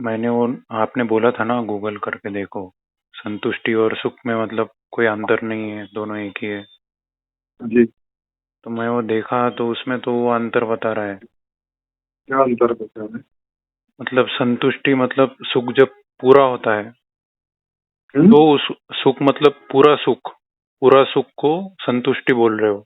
मैंने वो आपने बोला था ना गूगल करके देखो। संतुष्टि और सुख में मतलब कोई अंतर नहीं है, दोनों एक ही है। जी। तो मैं वो देखा तो उसमें तो वो अंतर बता रहा है। क्या अंतर होता है? मतलब संतुष्टि मतलब सुख जब पूरा होता है हम्म? तो उस सुख मतलब पूरा सुख को संतुष्टि बोल रहे हो।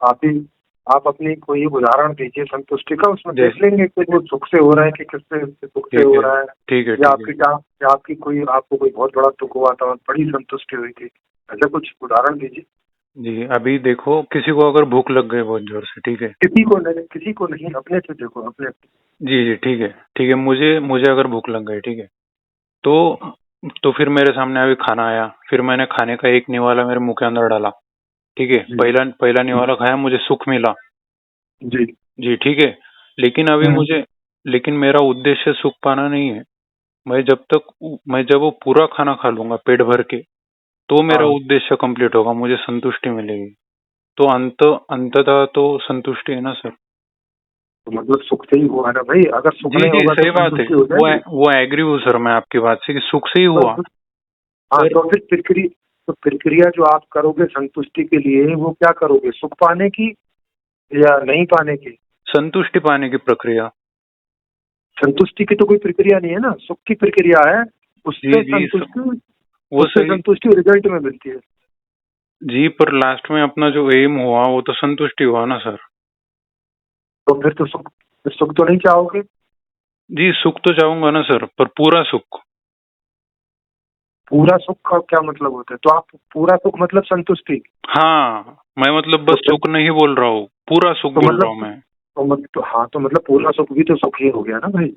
आप ही आप अपनी कोई उदाहरण दीजिए संतुष्टि का, उसमें देख जैसे लेंगे कि वो सुख से हो रहा है कि किससे सुख से ठीक हो है, रहा है। ठीक है, या ठीक है। आपकी या आपकी कोई आपको कोई बहुत बड़ा दुख हुआ था और बड़ी संतुष्टि हुई थी, ऐसा कुछ उदाहरण दीजिए। जी, अभी देखो किसी को अगर भूख लग गई बहुत जोर से, ठीक है। किसी को नहीं, अपने से देखो, अपने से। जी जी, ठीक है, ठीक है। मुझे मुझे अगर भूख लग गई, ठीक है, तो फिर मेरे सामने अभी खाना आया, फिर मैंने खाने का एक निवाला मेरे मुंह के अंदर डाला, ठीक है। जी। पहला पहला निवाला खाया, मुझे सुख मिला। जी। जी, ठीक है। लेकिन अभी हम्म। मुझे लेकिन मेरा उद्देश्य सुख पाना नहीं है। मैं जब वो पूरा खाना खा लूंगा पेट भर के, तो मेरा हाँ, उद्देश्य कंप्लीट होगा, मुझे संतुष्टि मिलेगी। तो अंततः तो संतुष्टि है ना सर। तो मतलब सुख से ही हुआ ना भाई, अगर सुख जी नहीं जी, होगा तो सही बात है। संतुष्टि हो जाएगी। वो एग्री हूँ सर मैं आपकी बात से कि सुख से ही तो हुआ। हाँ, पर तो फिर प्रक्रिया जो आप करोगे संतुष्टि के लिए, वो क्या करोगे, सुख पाने की या नहीं पाने की? संतुष्टि पाने की प्रक्रिया। संतुष्टि की तो कोई प्रक्रिया नहीं है ना, सुख की प्रक्रिया है। जी उससे जी, संतुष्टि वो उससे सही। संतुष्टि रिजल्ट में मिलती है। जी, पर लास्ट में अपना जो एम हुआ वो तो संतुष्टि हुआ ना सर। तो फिर सुख तो नहीं चाहोगे? जी, सुख तो चाहूंगा ना सर, पर पूरा सुख। पूरा सुख का क्या मतलब होता है? तो आप पूरा सुख मतलब संतुष्टि? हाँ, मैं मतलब तो बस फिर सुख नहीं बोल रहा हूँ, पूरा सुख तो बोल रहा मतलब हूँ मैं। हाँ, तो मतलब पूरा सुख भी तो सुख ही हो गया ना भाई।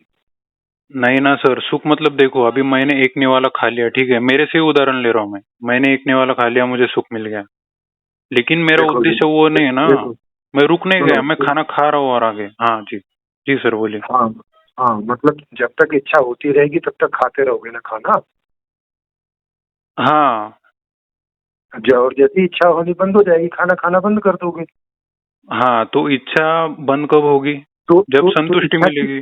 नहीं ना सर, सुख मतलब देखो अभी मैंने एक निवाला खा लिया, ठीक है, मेरे से ही उदाहरण ले रहा हूँ मैं। मैंने एक निवाला खा लिया, मुझे सुख मिल गया, लेकिन मेरा देखो जी, उद्देश्य वो नहीं है ना। देखो, मैं रुक नहीं सुनो। गया, मैं खाना खा रहा हूँ और आगे। हाँ जी, जी सर बोलिए। हाँ। हाँ, मतलब जब तक इच्छा होती रहेगी तब तक खाते रहोगे ना खाना। हाँ और जैसी इच्छा होनी बंद हो जाएगी, खाना खाना बंद कर दोगे। हाँ, तो इच्छा बंद कब होगी? तो जब तो तो संतुष्टि मिलेगी।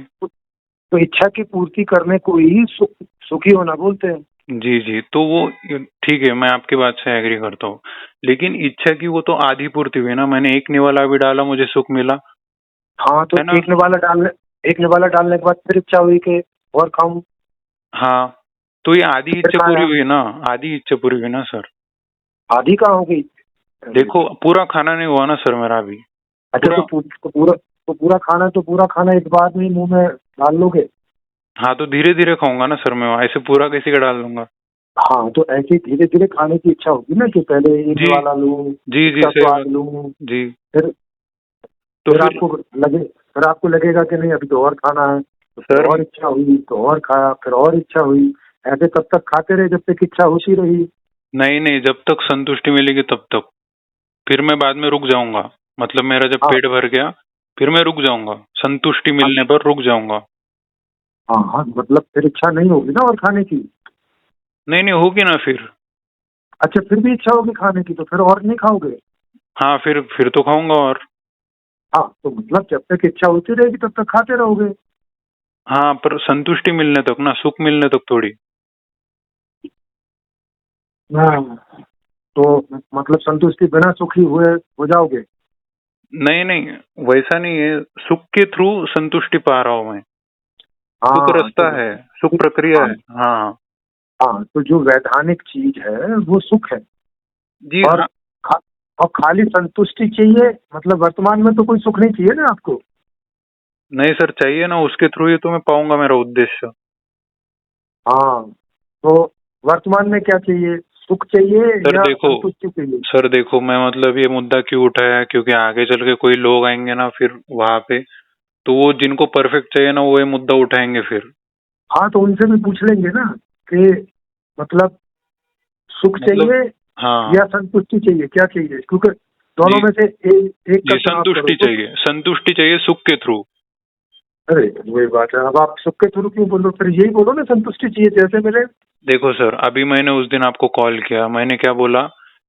इच्छा की पूर्ति करने को ही सुखी होना बोलते हैं। जी जी, तो वो ठीक है, मैं आपकी बात से एग्री करता हूँ। लेकिन इच्छा की वो तो आधी पूर्ति हुई ना, मैंने एक निवाला भी डाला, मुझे सुख मिला। हाँ, तो है ना। एक निवाला डालने के बाद फिर इच्छा हुई कि और खाऊं। हाँ, तो ये तो आधी फिर इच्छा पूरी खाया। हुई ना। आधी इच्छा पूरी हुई ना सर। आधी कहाँ हो गई? देखो पूरा खाना नहीं हुआ ना सर मेरा अभी। अच्छा, पूरा। तो पूरा खाना एक बार में मुंह में डाल लोगे? हाँ, तो धीरे धीरे खाऊंगा ना सर मैं, ऐसे पूरा कैसे का डाल दूंगा। हाँ, तो ऐसे धीरे धीरे खाने की इच्छा होगी ना, कि पहले ये जी निवाला लूं, जी जी, इसका सही स्वाद बात। लूं। जी, फिर तो फिर फिर फिर आपको लगेगा कि नहीं, अभी तो और खाना है। तो फिर सर, और इच्छा हुई तो और खाया, फिर और इच्छा हुई। ऐसे तब तक खाते रहे जब तक इच्छा होती रही। नहीं नहीं, जब तक संतुष्टि मिलेगी तब तक। फिर मैं बाद में रुक जाऊंगा। मतलब मेरा जब हाँ। पेट भर गया, फिर मैं रुक जाऊंगा, संतुष्टि मिलने अच्छा। पर रुक जाऊंगा। हाँ हाँ, मतलब फिर इच्छा नहीं होगी ना और खाने की। नहीं नहीं, होगी ना फिर। अच्छा, फिर भी इच्छा होगी खाने की तो फिर और नहीं खाओगे? हाँ, फिर तो खाऊंगा और। हाँ, तो मतलब जब तक इच्छा होती रहेगी तब तक खाते रहोगे। हाँ, पर संतुष्टि मिलने तक ना, सुख मिलने तक थोड़ी। हाँ, तो मतलब संतुष्टि बिना सुखी हुए हो जाओगे? नहीं नहीं, वैसा नहीं है। सुख के थ्रू संतुष्टि पा रहा हूँ मैं। सुख हाँ, तो रास्ता है, सुख प्रक्रिया हाँ। है। हाँ हाँ, तो जो वैधानिक चीज है वो सुख है। जी और हाँ। खा, और खाली संतुष्टि चाहिए, मतलब वर्तमान में तो कोई सुख नहीं चाहिए ना आपको। नहीं सर, चाहिए ना, उसके थ्रू ही तो मैं पाऊंगा मेरा उद्देश्य। हाँ, तो वर्तमान में क्या चाहिए, सुख चाहिए सर या देखो, संतुष्टि चाहिए? मैं मतलब ये मुद्दा क्यों उठाया, क्योंकि आगे चल के कोई लोग आएंगे ना फिर वहां पे, तो वो जिनको परफेक्ट चाहिए ना वो ये मुद्दा उठाएंगे फिर। हाँ, तो उनसे भी पूछ लेंगे ना कि मतलब सुख मतलब चाहिए हाँ। या संतुष्टि चाहिए, क्या चाहिए, क्योंकि जी दोनों में से एक का जी, चुनाव करो संतुष्टि तो। चाहिए, संतुष्टि चाहिए सुख के थ्रू। अरे, वही बात है, अब आप सुख के थ्रू क्यों बोल रहे हो? फिर यही बोलो ना, संतुष्टि चाहिए जैसे मिले। देखो सर, अभी मैंने उस दिन आपको कॉल किया, मैंने क्या बोला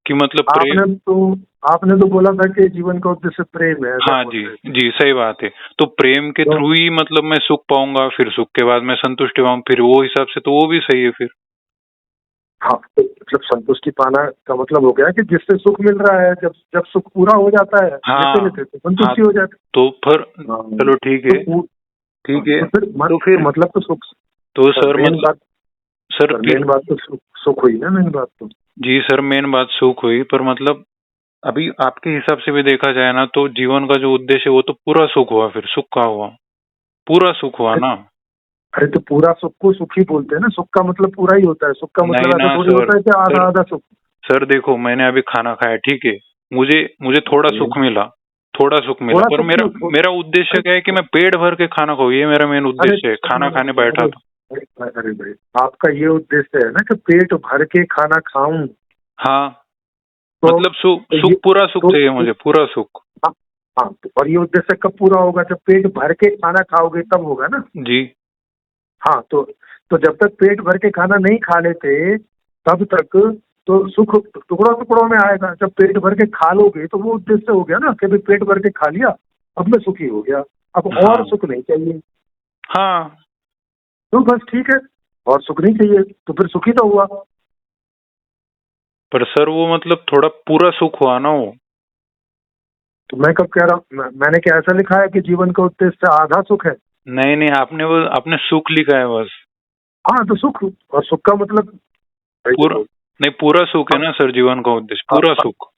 कि मतलब प्रेम। आपने तो बोला था कि जीवन का उद्देश्य प्रेम है, ऐसा हाँ बोल जी, रहे थे। जी सही बात है। तो प्रेम के तो थ्रू ही मतलब मैं सुख पाऊंगा, फिर सुख के बाद मैं संतुष्टि पाऊंगा, फिर वो हिसाब से तो वो भी सही है फिर। हाँ, तो मतलब संतुष्टि पाना का मतलब हो गया कि जिससे सुख मिल रहा है, जब जब सुख पूरा हो जाता है लेते हाँ लेते तो हाँ, संतुष्टि हो जाती तो फिर है। हाँ, चलो ठीक तो है, ठीक है। तो फिर तो फिर मतलब तो सुख। तो सर सर मेन मतलब बात सर सर फिर मेन बात तो सुख हुई ना, मेन बात तो। जी सर, मेन बात सुख हुई, पर मतलब अभी आपके हिसाब से भी देखा जाए ना तो जीवन का जो उद्देश्य है वो तो पूरा सुख हुआ, फिर सुख का हुआ, पूरा सुख हुआ अरे ना। अरे तो पूरा सुख को सुख ही बोलते हैं ना, सुख का मतलब पूरा ही होता है, सुख का नहीं मतलब ना ऐसा थोड़ी सर। होता है कि आधा सर आधा सुख। सर देखो, मैंने अभी खाना खाया, ठीक है, मुझे मुझे थोड़ा सुख मिला, थोड़ा सुख मिला, थोड़ा पर सुख मेरा क्यों? मेरा उद्देश्य क्या है कि मैं पेट भर के खाना खाऊं, ये मेरा मेन अरे उद्देश्य है। खाना खाने बैठा अरे था। अरे भाई, आपका ये उद्देश्य है ना कि पेट भर के खाना खाऊं। हाँ, तो, मतलब सुख, तो सुख ये पूरा सुख चाहिए मुझे, पूरा सुख। हाँ हाँ, और ये उद्देश्य कब पूरा होगा? जब पेट भर के खाना खाओगे तब होगा ना। जी। हाँ, तो जब तक पेट भर के खाना नहीं खा लेते तब तक तो सुख टुकड़ों टुकड़ों में आएगा। जब पेट भर के खा लोगे तो वो उद्देश्य हो गया ना कि भाई पेट भर के खा लिया, अब मैं सुखी हो गया, अब और हाँ सुख नहीं चाहिए। हाँ, तो बस ठीक है, और सुख नहीं चाहिए तो फिर सुखी तो हुआ। पर सर वो मतलब थोड़ा पूरा सुख हुआ ना वो। तो मैं कब कह रहा हूँ? मैंने क्या ऐसा लिखा है कि जीवन का उद्देश्य आधा सुख है? नहीं नहीं, आपने वो आपने सुख लिखा है बस। हाँ, तो सुख, और सुख का मतलब भाई पूरा देखो। नहीं, पूरा सुख है अब ना सर, जीवन का उद्देश्य अब पूरा अब सुख।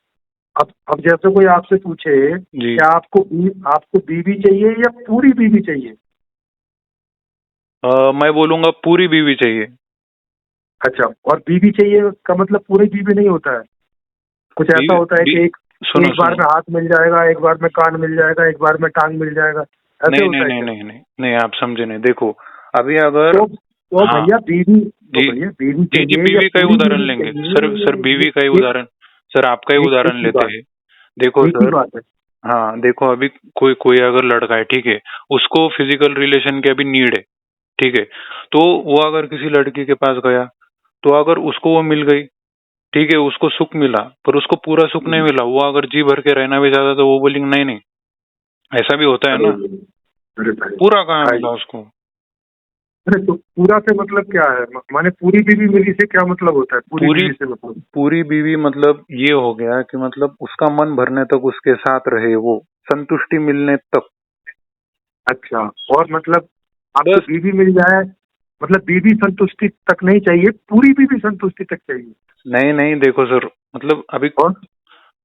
अब जैसे कोई आपसे पूछे जी। कि आपको बीवी चाहिए या पूरी बीवी चाहिए? मैं बोलूंगा पूरी बीवी चाहिए। अच्छा, और बीवी चाहिए का मतलब पूरी बीवी नहीं होता है। कुछ ऐसा बीवी होता है बी, कि एक सुनो एक बार सुनो। में हाथ मिल जाएगा, एक बार में कान मिल जाएगा, एक बार में टांग मिल जाएगा, ऐसे नहीं नहीं होता है नहीं क्या? नहीं नहीं नहीं, आप समझे नहीं। देखो, अभी अगर, तो हाँ भैया बीवी, तो जी, भैया बीवी जी जी, चाहिए या बीवी का ही पूरी उदाहरण बीवी लेंगे सर। चाहिए सर या बीवी का ही एक उदाहरण, सर आपका ही एक एक उदाहरण ही लेते बात हैं। देखो एक ही सर, बात है। हाँ देखो, अभी कोई कोई अगर लड़का है, ठीक है, उसको फिजिकल रिलेशन की अभी नीड है, ठीक है, तो वो अगर किसी लड़की के पास गया, तो अगर उसको वो मिल गई, ठीक है, उसको सुख मिला, पर उसको पूरा सुख नहीं मिला, वो अगर जी भर के रहना भी चाहता तो वो बोलेंगे नहीं नहीं, ऐसा भी होता है अरे ना, अरे भाई पूरा कहाँ भाई, मिला उसको। अरे तो पूरा से मतलब क्या है? माने पूरी बीवी मिली से क्या मतलब होता है? पूरी पूरी बीवी से मतलब पूरी बीवी मतलब ये हो गया कि मतलब उसका मन भरने तक उसके साथ रहे, वो संतुष्टि मिलने तक। अच्छा, और मतलब आपको बस। बीवी मिल जाए, मतलब बीवी संतुष्टि तक नहीं चाहिए, पूरी बीवी संतुष्टि तक चाहिए। नहीं नहीं, देखो सर, मतलब अभी और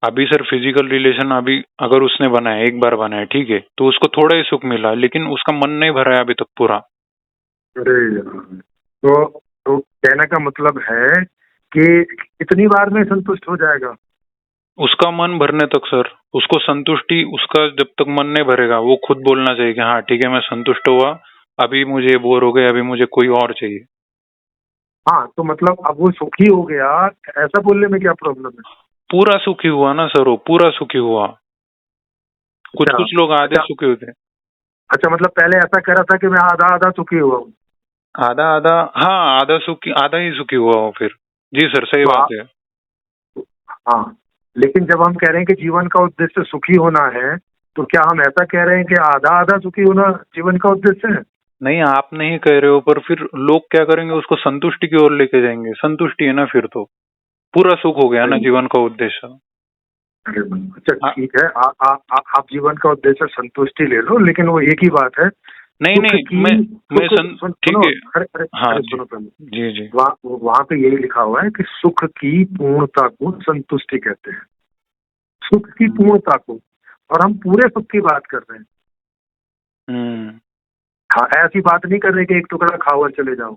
अभी सर फिजिकल रिलेशन अभी अगर उसने बनाया, एक बार बनाया, ठीक है, तो उसको थोड़ा ही सुख मिला, लेकिन उसका मन नहीं भरा है अभी तक पूरा। अरे यार, तो कहने का मतलब है कि कितनी बार में संतुष्ट हो जाएगा? उसका मन भरने तक सर, उसको संतुष्टि, उसका जब तक मन नहीं भरेगा वो खुद बोलना चाहिए कि हाँ ठीक है मैं संतुष्ट हुआ, अभी मुझे बोर हो गए, अभी मुझे कोई और चाहिए। हाँ, तो मतलब अब वो सुखी हो गया, ऐसा बोलने में क्या प्रॉब्लम है? पूरा सुखी हुआ ना सर, वो पूरा सुखी हुआ। कुछ अच्छा कुछ लोग आधे अच्छा सुखी होते हैं। अच्छा, मतलब पहले ऐसा कह रहा था कि मैं आधा आधा सुखी हुआ हूँ। आधा आधा, हाँ आधा सुखी, आधा ही सुखी हुआ हो फिर। जी सर, सही तो बात है। हाँ, लेकिन जब हम कह रहे हैं कि जीवन का उद्देश्य सुखी होना है, तो क्या हम ऐसा कह रहे हैं कि आधा आधा सुखी होना जीवन का उद्देश्य है? नहीं, आप नहीं कह रहे हो, पर फिर लोग क्या करेंगे, उसको संतुष्टि की ओर लेके जाएंगे। संतुष्टि है ना, फिर तो पूरा सुख हो गया ना नहीं, जीवन का उद्देश्य। अरे अच्छा हाँ, ठीक है, आप जीवन का उद्देश्य संतुष्टि ले लो, लेकिन वो एक ही बात है। नहीं सुख नहीं, की ठीक सुनो, है। अरे अरे हाँ अरे जी, सुनो पहले, जी जी। वहां पे यही लिखा हुआ है कि सुख की पूर्णता को संतुष्टि कहते हैं। सुख की पूर्णता को, और हम पूरे सुख की बात कर रहे हैं। हम्म। हाँ, ऐसी बात नहीं कर रहे कि एक टुकड़ा खाओ और चले जाओ।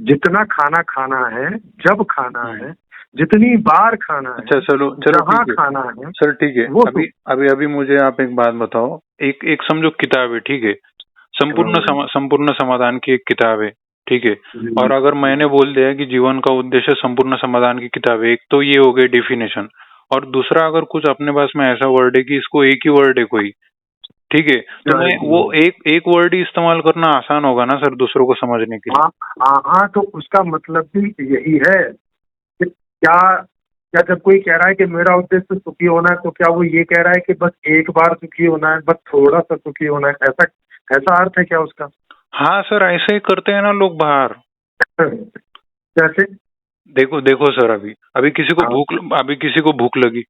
जितना खाना खाना है, जब खाना हम्म। है, जितनी बार खाना अच्छा है, चलो चलो, जहाँ ठीक है खाना है, सर, ठीक है। वो अभी सुख। अभी अभी मुझे आप एक बात बताओ। एक एक समझो किताब है, ठीक है, हाँ, संपूर्ण समाधान की एक किताब है, ठीक है, और जी, अगर मैंने बोल दिया कि जीवन का उद्देश्य संपूर्ण समाधान की किताब है, एक तो ये हो गई डेफिनेशन, और दूसरा अगर कुछ अपने पास में ऐसा वर्ड है कि इसको एक ही वर्ड है कोई, ठीक है, तो मैं वो एक एक वर्ड ही इस्तेमाल करना आसान होगा ना सर, दूसरों को समझने के लिए। हाँ हाँ हाँ, तो उसका मतलब भी यही है कि क्या क्या जब कोई कह रहा है कि मेरा उद्देश्य सुखी होना है, तो क्या वो ये कह रहा है कि बस एक बार सुखी होना है, बस थोड़ा सा सुखी होना है, ऐसा ऐसा अर्थ है क्या उसका? हाँ सर, ऐसे ही करते हैं ना लोग बाहर। कैसे? देखो देखो सर, अभी अभी किसी को हाँ, अभी किसी को भूख लगी,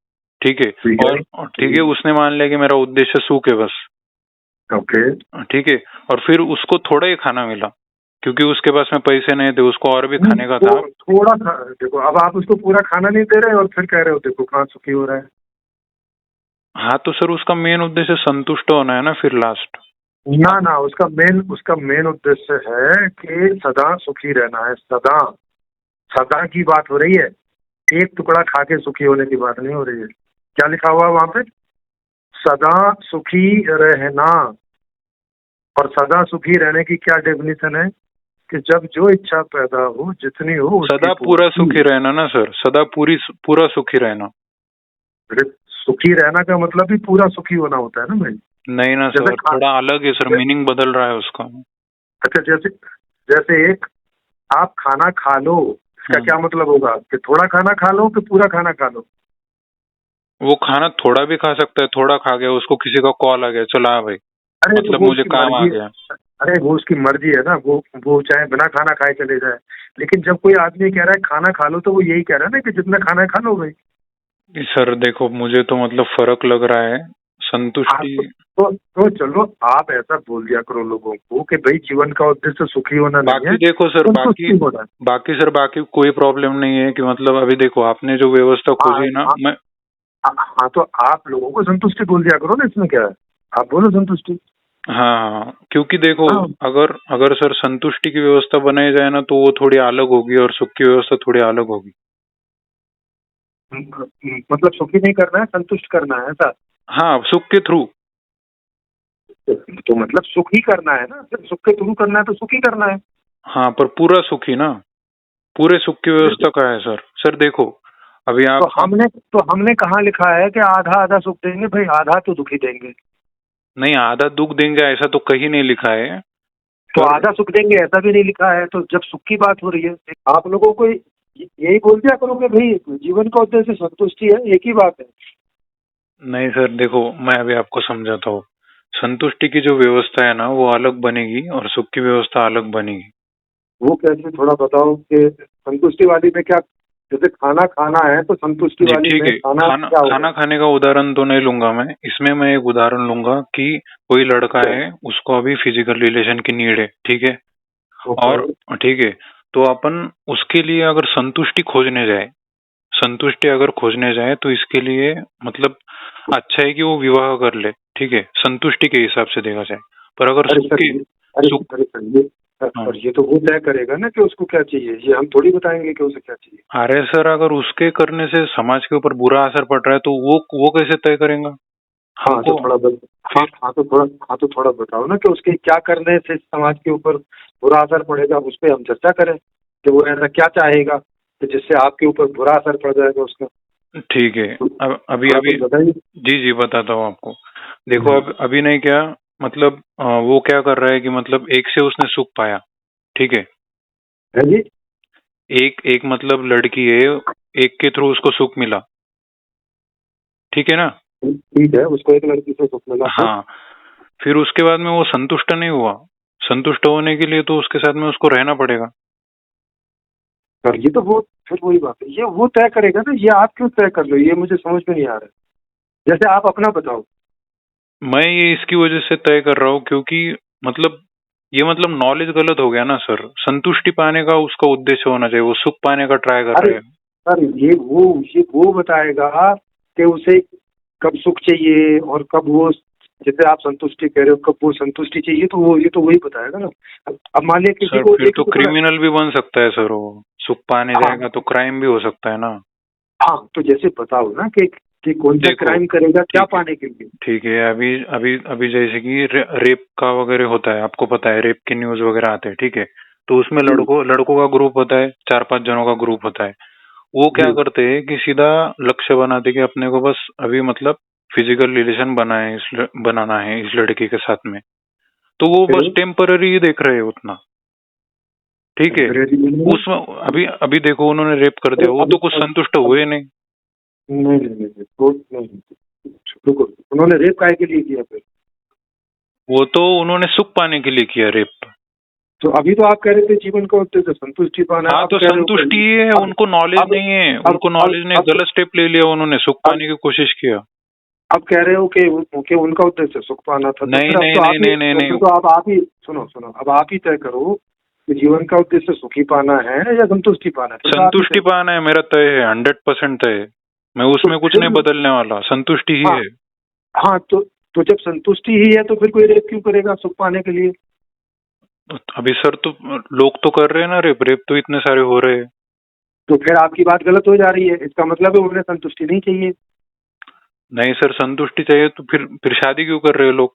ठीक है, ठीक है। और ठीक है, उसने मान लिया कि मेरा उद्देश्य सूख है बस, ओके। ठीक है, और फिर उसको थोड़ा ही खाना मिला क्योंकि उसके पास में पैसे नहीं थे, उसको और भी नहीं, खाने का था। थोड़ा सा देखो, अब आप उसको पूरा खाना नहीं दे रहे और फिर कह रहे हो देखो कहाँ सुखी हो रहा है। हाँ तो सर, उसका मेन उद्देश्य संतुष्ट होना है ना फिर लास्ट। ना ना, उसका मेन उद्देश्य है कि सदा सुखी रहना है, सदा। सदा की बात हो रही है, एक टुकड़ा खा के सुखी होने की बात नहीं हो रही है। क्या लिखा हुआ है वहां पे? सदा सुखी रहना। और सदा सुखी रहने की क्या डेफिनेशन है? कि जब जो इच्छा पैदा हो, जितनी हो, उसकी सदा पूरा पूर्ति। सुखी रहना ना सर, सदा पूरा सुखी रहना। अरे, सुखी रहना का मतलब ही पूरा सुखी होना होता है ना भाई। नहीं ना जैसे सर, थोड़ा अलग है सर, मीनिंग बदल रहा है उसका। अच्छा, जैसे जैसे एक आप खाना खा लो, इसका हम्म। क्या मतलब होगा? कि थोड़ा खाना खा लो कि पूरा खाना खा लो? वो खाना थोड़ा भी खा सकता है, थोड़ा खा गया, उसको किसी का कॉल आ गया, चला भाई, अरे तो मतलब वो मुझे उसकी काम आ मर्जी है। गया। अरे वो उसकी मर्जी है ना, वो चाहे बिना खाना खाए चले जाए। लेकिन जब कोई आदमी कह रहा है खाना खा लो, तो वो यही कह रहा है ना कि जितना खाना है खा लो भाई। सर देखो, मुझे तो मतलब फर्क लग रहा है, हाँ, संतुष्टि। तो चलो, आप ऐसा बोल दिया करो लोगों को कि भाई जीवन का उद्देश्य सुखी होना नहीं है, बाकी देखो सर, संतुष्टि होना है। बाकी कोई प्रॉब्लम नहीं है कि मतलब अभी देखो आपने जो व्यवस्था खोजी हाँ है ना, हाँ मैं। हाँ, तो आप लोगों को संतुष्टि बोल दिया करो ना, इसमें क्या है? आप बोलो संतुष्टि। हाँ हाँ, क्योंकि देखो, हाँ, अगर अगर सर संतुष्टि की व्यवस्था बनाई जाए ना, तो वो थोड़ी अलग होगी और सुख की व्यवस्था थोड़ी अलग होगी। मतलब सुखी नहीं करना है, संतुष्ट करना है ऐसा? हाँ, सुख के थ्रू। तो मतलब सुखी करना है ना, सिर्फ सुख के थ्रू करना है तो सुखी करना है। हाँ, पर पूरा सुखी ना, पूरे सुख की व्यवस्था का है सर। सर देखो, अभी आप तो हमने कहाँ लिखा है कि आधा आधा सुख देंगे भाई, आधा तो दुखी देंगे। नहीं, आधा दुख देंगे ऐसा तो कहीं नहीं लिखा है। तो पर आधा सुख देंगे ऐसा भी नहीं लिखा है, तो जब सुख की बात हो रही है, आप लोगों को यही बोल दिया करो कि भाई जीवन का उद्देश्य संतुष्टि है, एक ही बात है। नहीं सर देखो, मैं अभी आपको समझाता हूँ। संतुष्टि की जो व्यवस्था है ना, वो अलग बनेगी और सुख की व्यवस्था अलग बनेगी। वो कैसे, थोड़ा बताओ कि संतुष्टि वाली में क्या? जैसे खाना खाना है तो संतुष्टि जी वाली ठीक में है, खाना खाना क्या होगा? खाना खाने का उदाहरण तो नहीं लूंगा मैं इसमें। मैं एक उदाहरण लूंगा कि कोई लड़का है, उसको अभी फिजिकल रिलेशन की नीड है, ठीक है, ओके। और ठीक है, तो अपन उसके लिए अगर संतुष्टि अगर खोजने जाए तो इसके लिए मतलब अच्छा है कि वो विवाह कर ले, ठीक है, संतुष्टि के हिसाब से देखा जाए। पर अगर अरे सुख सर की ये अरे सुख अरे सर ये हाँ। पर ये तो वो तय करेगा ना कि उसको क्या चाहिए, ये हम थोड़ी बताएंगे कि उसे क्या चाहिए। अरे सर, अगर उसके करने से समाज के ऊपर बुरा असर पड़ रहा है तो वो कैसे तय करेगा हाँ तो हमको? थोड़ा फिर हाँ तो थोड़ा बताओ ना कि उसके क्या करने से समाज के ऊपर बुरा असर पड़ेगा, उस पर हम चर्चा करें कि वो ऐसा क्या चाहेगा कि जिससे आपके ऊपर बुरा असर पड़ जाएगा उसका। ठीक है, तो अब अभी थोड़ा अभी कुछ बताइए। जी जी, बताता हूँ आपको। देखो, अब अभी नहीं क्या, मतलब वो क्या कर रहा है कि मतलब एक से उसने सुख पाया, ठीक है, है जी। एक एक मतलब लड़की है, एक के थ्रू उसको सुख मिला, ठीक है ना। ठीक है, उसको एक लड़की से सुख मिला, फिर? हाँ, फिर उसके बाद में वो संतुष्ट नहीं हुआ। संतुष्ट होने के लिए तो उसके साथ में उसको रहना पड़ेगा। और ये तो वो फिर वही बात है, ये वो तय करेगा ना, ये आप क्यों तय कर रहे हो, ये मुझे समझ में नहीं आ रहा है। जैसे आप अपना बताओ। मैं ये इसकी वजह से तय कर रहा हूँ क्योंकि मतलब ये मतलब नॉलेज गलत हो गया ना सर। संतुष्टि पाने का उसका उद्देश्य होना चाहिए, वो सुख पाने का ट्राई कर अरे रहे हैं। सर, ये वो बताएगा कि उसे कब सुख चाहिए और कब वो, जैसे आप संतुष्टि कह रहे हो, कब वो संतुष्टि चाहिए, तो वो ये तो वही बताएगा ना। अब मान लिया किसी सर को फिर एक तो टुकड़ा। क्रिमिनल भी बन सकता है सर वो। सुख पाने हाँ जाएगा तो क्राइम भी हो सकता है ना। हाँ, तो जैसे बताओ ना कि कौन सा देखो क्राइम करेगा क्या ठीक है, पाने के लिए। ठीक है, अभी अभी अभी जैसे कि रेप का वगैरह होता है, आपको पता है, रेप के न्यूज वगैरह आते हैं, ठीक है, तो उसमें जी लड़कों का ग्रुप होता है, 4-5 जनों का ग्रुप होता है। वो क्या जी। करते हैं कि सीधा लक्ष्य बनाते कि अपने को बस अभी मतलब फिजिकल रिलेशन बनाना है इस लड़की के साथ में। तो वो बस फिर टेम्पररी ही देख रहे हैं उतना, ठीक है। टेम्परेरी में। उसमें अभी अभी देखो, उन्होंने रेप कर दिया, वो अरे तो कुछ संतुष्ट हुए नहीं। नहीं नहीं नहीं वो नहीं, रुको, उन्होंने रेप काहे के लिए किया फिर? वो तो उन्होंने सुख पाने के लिए किया रेप। तो अभी तो आप कह रहे थे जीवन का उद्देश्य संतुष्टि पाना, हाँ अब तो कह रहे हो संतुष्टि ही है, अब उनको नॉलेज अब नहीं है, अब उनको अब नॉलेज नहीं, अब गलत स्टेप ले लिया उन्होंने, सुख अब पाने की कोशिश किया। अब कह रहे हो कि उनका उद्देश्य सुख पाना था, तो नहीं फिर अब नहीं तो नहीं आप ही, नहीं नहीं तो फिर नहीं, तो आप ही सुनो सुनो, अब आप ही तय करो कि जीवन का उद्देश्य सुखी पाना है या संतुष्टि पाना है, फिर तो आप ही संतुष्टि तय पाना है, मेरा तय है, 100% तय है। मैं तो उसमें कुछ फिर नहीं बदलने वाला, संतुष्टि ही हाँ है। हाँ, तो जब संतुष्टि ही है तो फिर कोई रेप क्यों करेगा सुख पाने के लिए? तो अभी सर तो लोग तो कर रहे हैं ना रेप, रेप तो इतने सारे हो रहे हैं। तो फिर आपकी बात गलत हो जा रही है, इसका मतलब है उन्हें संतुष्टि नहीं चाहिए। नहीं सर, संतुष्टि चाहिए तो फिर शादी क्यों कर रहे हैं लोग?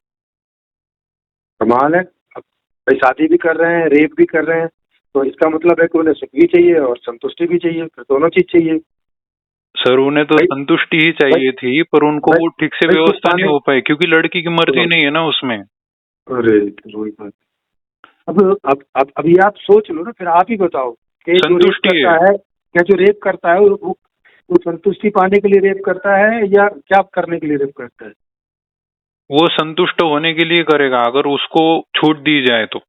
कमाल है। अब भाई शादी भी कर रहे हैं, रेप भी कर रहे हैं, तो इसका मतलब है कि उन्हें सुख भी चाहिए और संतुष्टि भी चाहिए, फिर दोनों चीज चाहिए। सर उन्हें तो भाई संतुष्टि ही भाई चाहिए थी, पर उनको भाई वो ठीक से भाई सुख व्यवस्था नहीं पाने, हो पाई, क्योंकि लड़की की मर्जी सुनो, नहीं है ना उसमें। अरे वही बात। अब अभी आप सोच लो ना, फिर आप ही बताओ कि जो रेप संतुष्टि करता है। है, क्या जो रेप करता है वो संतुष्टि पाने के लिए रेप करता है या क्या करने के लिए रेप करता है? वो संतुष्ट होने के लिए करेगा, अगर उसको छूट दी जाए तो।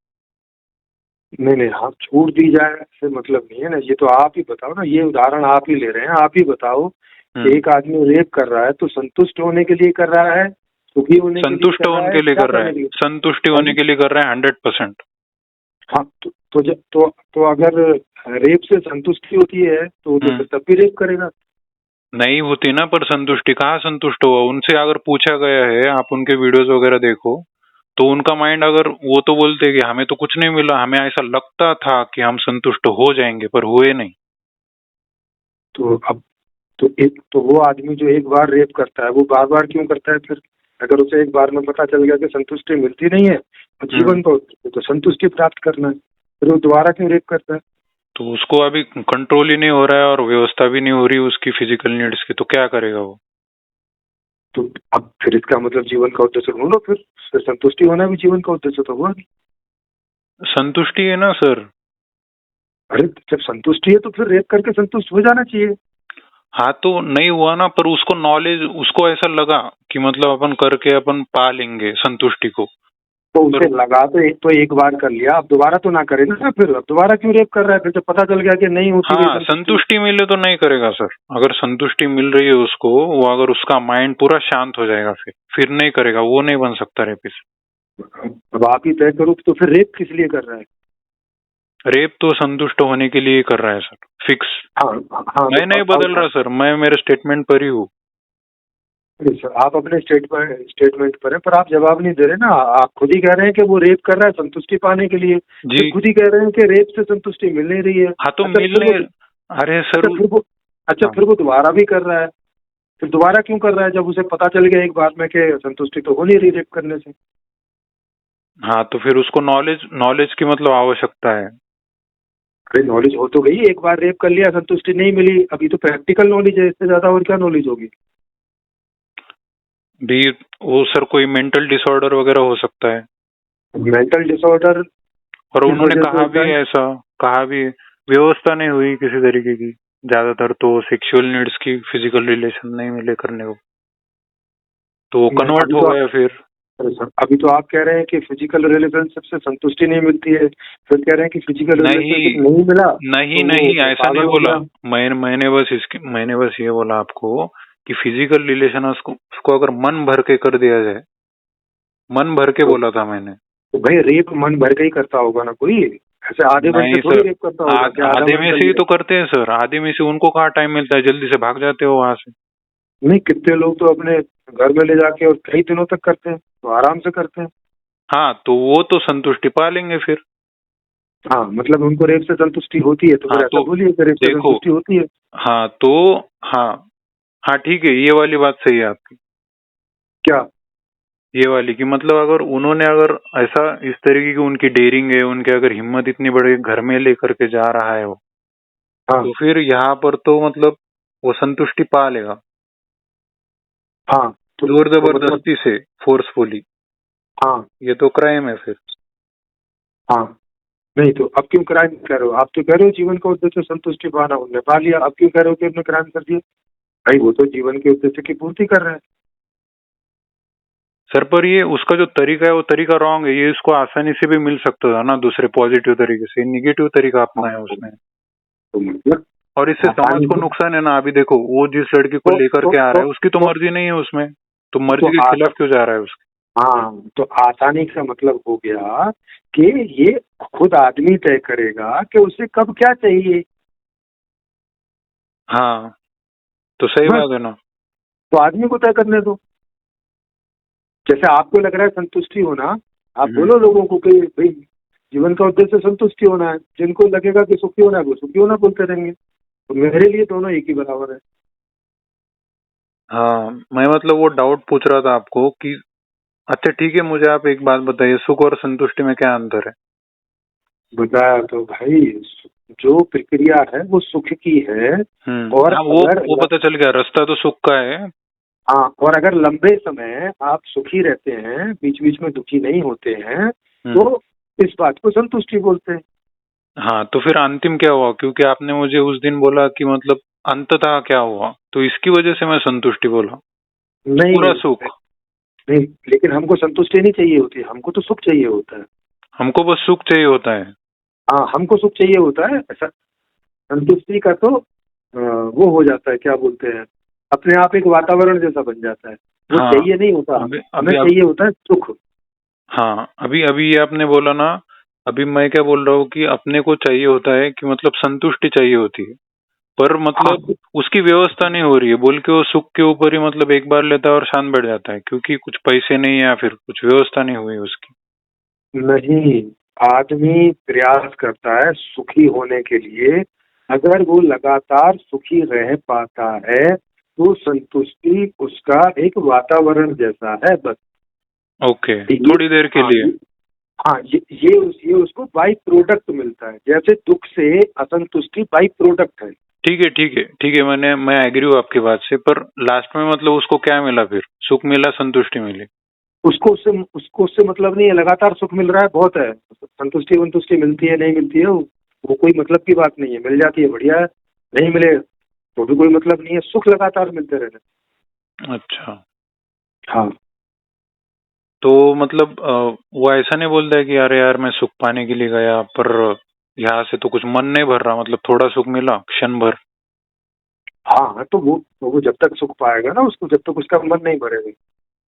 नहीं नहीं, हाँ छूट दी जाए से मतलब नहीं है ना, ये तो आप ही बताओ ना, ये उदाहरण आप ही ले रहे हैं, आप ही बताओ कि हम्म। एक आदमी रेप कर रहा है तो संतुष्ट होने के लिए कर रहा है, सुखी होने के लिए संतुष्ट कर रहा होने है, के लिए क्या कर रहा है, करने के लिए? संतुष्टि हाँ होने जी। के लिए कर रहा है, 100%। हाँ तो अगर रेप से संतुष्टि होती है तो फिर तब भी रेप करेगा। नहीं होती ना, पर संतुष्टि कहाँ संतुष्ट हुआ उनसे, अगर पूछा गया है, आप उनके वीडियोस वगैरह देखो, तो उनका माइंड, अगर वो तो बोलते कि हमें तो कुछ नहीं मिला, हमें ऐसा लगता था कि हम संतुष्ट हो जाएंगे, पर हुए नहीं। तो अब तो वो आदमी जो एक बार रेप करता है वो बार बार क्यों करता है फिर? अगर उसे एक बार में पता चल गया कि संतुष्टि मिलती नहीं है और हम्म। जीवन तो संतुष्टि प्राप्त करना है, फिर वो दोबारा क्यों रेप करता है? तो उसको अभी कंट्रोल ही नहीं हो रहा है और व्यवस्था भी नहीं हो रही उसकी फिजिकल नीड्स की, तो क्या करेगा वो? तो अब फिर इसका मतलब जीवन का उद्देश्य ढूंढो, फिर संतुष्टि होना भी जीवन का उद्देश्य तो हुआ नहीं। संतुष्टि है ना सर। अरे जब संतुष्टि है तो फिर रेप करके संतुष्ट हो जाना चाहिए। हाँ तो नहीं हुआ ना, पर उसको नॉलेज, उसको ऐसा लगा कि मतलब अपन करके अपन पा लेंगे संतुष्टि को। तो पर उसे लगा तो एक बार कर लिया, अब दोबारा तो ना करे ना, फिर अब दोबारा क्यों रेप कर रहा है फिर जब पता चल गया कि नहीं होती है हाँ, संतुष्टि? संतुष्टि मिले तो नहीं करेगा सर। अगर संतुष्टि मिल रही है उसको, वो अगर उसका माइंड पूरा शांत हो जाएगा, फिर नहीं करेगा, वो नहीं बन सकता रेपिस्ट। अब आप ही तय करो, तो फिर रेप किस लिए कर रहा है? रेप तो संतुष्ट होने के लिए कर रहा है सर, फिक्स। हाँ हाँ, तो मैं नहीं बदल रहा सर, मैं मेरे स्टेटमेंट पर ही हूँ। अरे सर आप अपने स्टेटमेंट पर हैं, पर आप जवाब नहीं दे रहे ना। आप खुद ही कह रहे हैं कि वो रेप कर रहा है संतुष्टि पाने के लिए, फिर जी। खुद ही कह रहे हैं कि रेप से संतुष्टि मिल नहीं रही है। हाँ तो अच्छा फिर मिलने, वो अरे सर अच्छा फिर वो अच्छा हाँ। फिर वो दोबारा भी कर रहा है, फिर दोबारा क्यों कर रहा है जब उसे पता चल गया एक बार में कि संतुष्टि तो हो नहीं रही रेप करने से? हाँ तो फिर उसको नॉलेज, नॉलेज की मतलब आवश्यकता है। अरे नॉलेज हो तो गई, एक बार रेप कर लिया संतुष्टि नहीं मिली, अभी तो प्रैक्टिकल नॉलेज है, इससे ज्यादा और क्या नॉलेज होगी? भी वो सर कोई मेंटल डिसऑर्डर वगैरह हो सकता है। मेंटल डिसऑर्डर और किस उन्होंने वजह से कहा होता भी है? ऐसा, कहा भी व्यवस्था नहीं हुई किसी तरीके की, ज्यादातर तो सेक्सुअल नीड्स की, फिजिकल रिलेशन नहीं मिले करने को, तो वो नहीं, कन्वर्ट हो गया फिर। अरे सर अभी तो आप कह रहे हैं कि फिजिकल रिलेशनशिप से संतुष्टि नहीं मिलती है, फिर कह रहे हैं कि फिजिकल रिलेशनशिप नहीं नहीं मिला नहीं तो नहीं, वो ऐसा नहीं पागल हो बोला। गया। मैंने बस ये बोला आपको कि फिजिकल रिलेशन उसको अगर मन भर के कर दिया जाए, मन भर के तो, बोला था मैंने। तो भाई रेप मन भर के ही करता होगा ना कोई, ऐसे आधे मन से नहीं थोड़ी सर, रेप करता होगा कि आधा आधे मन में कर से ही लिया। तो करते हैं सर, आधे में से उनको कहाँ टाइम मिलता है, जल्दी से भाग जाते हो वहां से। नहीं, कितने लोग तो अपने घर में ले जाके और कई दिनों तक करते हैं, तो आराम से करते हैं। हाँ तो वो तो संतुष्टि पा लेंगे फिर। हाँ मतलब उनको रेप से संतुष्टि होती है, तो हाँ फिर ऐसा तो बोलिए कि रेप से देखो, संतुष्टि होती है। हाँ तो, हाँ हाँ ठीक है, ये वाली बात सही है आपकी, क्या? ये वाली की मतलब अगर उन्होंने, अगर ऐसा इस तरीके की उनकी डेयरिंग है, उनके अगर हिम्मत इतनी बड़ी घर में लेकर के जा रहा है वो, हाँ तो फिर यहाँ पर तो मतलब वो संतुष्टि पा लेगा, हाँ, जोर तो मतलब जबरदस्ती से, फोर्सफुली। हाँ ये तो क्राइम है फिर। हाँ, नहीं तो अब क्यों क्राइम कर रहे हो? आप तो कह रहे हो जीवन का उद्देश्य संतुष्टि पाना, उन्होंने पा लिया, अब क्यों कह रहे हो कि उन्होंने क्राइम कर दिया? भाई वो तो जीवन के उद्देश्य की पूर्ति कर रहे हैं। सर पर ये उसका जो तरीका है वो तरीका रॉन्ग है। ये इसको आसानी से भी मिल सकता था ना दूसरे पॉजिटिव तरीके से, निगेटिव तरीका अपनाया उसने। तो मतलब और इससे समाज आसानी को से नुकसान है ना। अभी देखो वो जिस लड़की को लेकर के आ रहा है उसकी तो मर्जी नहीं है उसमें, तो मर्जी के खिलाफ क्यों जा रहा है उसकी? हाँ, तो आसानी का मतलब हो गया कि ये खुद आदमी तय करेगा कि उसे कब क्या चाहिए। हाँ, तो सही बस, बात है ना। तो आदमी को तय करने दो। जैसे आपको लग रहा है संतुष्टि होना, आप बोलो लोगों को कि भाई जीवन का उद्देश्य संतुष्टि होना है। जिनको लगेगा कि सुखी होना है वो सुखी होना बोलते रहेंगे। तो मेरे लिए दोनों एक ही बराबर है। हाँ, मैं मतलब वो डाउट पूछ रहा था आपको कि अच्छा ठीक है, मुझे आप एक बात बताइए, सुख और संतुष्टि में क्या अंतर है? बताया तो भाई, जो प्रक्रिया है वो सुख की है। और हाँ, अगर वो पता चल गया, रास्ता तो सुख का है। हाँ, और अगर लंबे समय आप सुखी रहते हैं, बीच बीच में दुखी नहीं होते हैं, तो इस बात को संतुष्टि बोलते हैं। हाँ, तो फिर अंतिम क्या हुआ? क्योंकि आपने मुझे उस दिन बोला कि मतलब अंततः क्या हुआ, तो इसकी वजह से मैं संतुष्टि बोला, नहीं पूरा सुख। नहीं, लेकिन हमको संतुष्टि नहीं चाहिए होती, हमको तो सुख चाहिए होता है। हमको बस सुख चाहिए होता है। हाँ, हमको सुख चाहिए होता है। ऐसा संतुष्टि का तो वो हो जाता है, क्या बोलते हैं, अपने आप एक वातावरण जैसा बन जाता है। वो हाँ, चाहिए नहीं होता, हमें चाहिए होता है सुख। हाँ, अभी अभी ये आपने बोला ना, अभी मैं क्या बोल रहा हूँ कि अपने को चाहिए होता है कि मतलब संतुष्टि चाहिए होती है, पर हाँ, मतलब उसकी व्यवस्था नहीं हो रही है बोल के वो सुख के ऊपर ही मतलब एक बार लेता है और शांत बैठ जाता है, क्योंकि कुछ पैसे नहीं है या फिर कुछ व्यवस्था नहीं हुई उसकी। नहीं, आदमी प्रयास करता है सुखी होने के लिए। अगर वो लगातार सुखी रह पाता है तो संतुष्टि उसका एक वातावरण जैसा है, बस। ओके, ये थोड़ी देर के हाँ लिए। हाँ, ये उसको बाई प्रोडक्ट मिलता है, जैसे दुख से असंतुष्टि बाई प्रोडक्ट है। ठीक है, ठीक है, ठीक है, मैं एग्री हूँ आपकी बात से, पर लास्ट में मतलब उसको क्या मिला फिर? सुख मिला, संतुष्टि मिली? उसको उससे मतलब नहीं है, लगातार सुख मिल रहा है बहुत है। संतुष्टि वंतुष्टि मिलती है नहीं मिलती है वो कोई मतलब की बात नहीं है। मिल जाती है बढ़िया है, नहीं मिले तो भी कोई मतलब नहीं है। सुख लगातार मिलते रहना। अच्छा, हाँ, तो मतलब वो ऐसा नहीं बोलता है कि अरे यार मैं सुख पाने के लिए गया पर यहाँ से तो कुछ मन नहीं भर रहा, मतलब थोड़ा सुख मिला क्षण भर। हाँ, तो वो जब तक सुख पाएगा ना, उसको जब तक उसका मन नहीं भरेगा,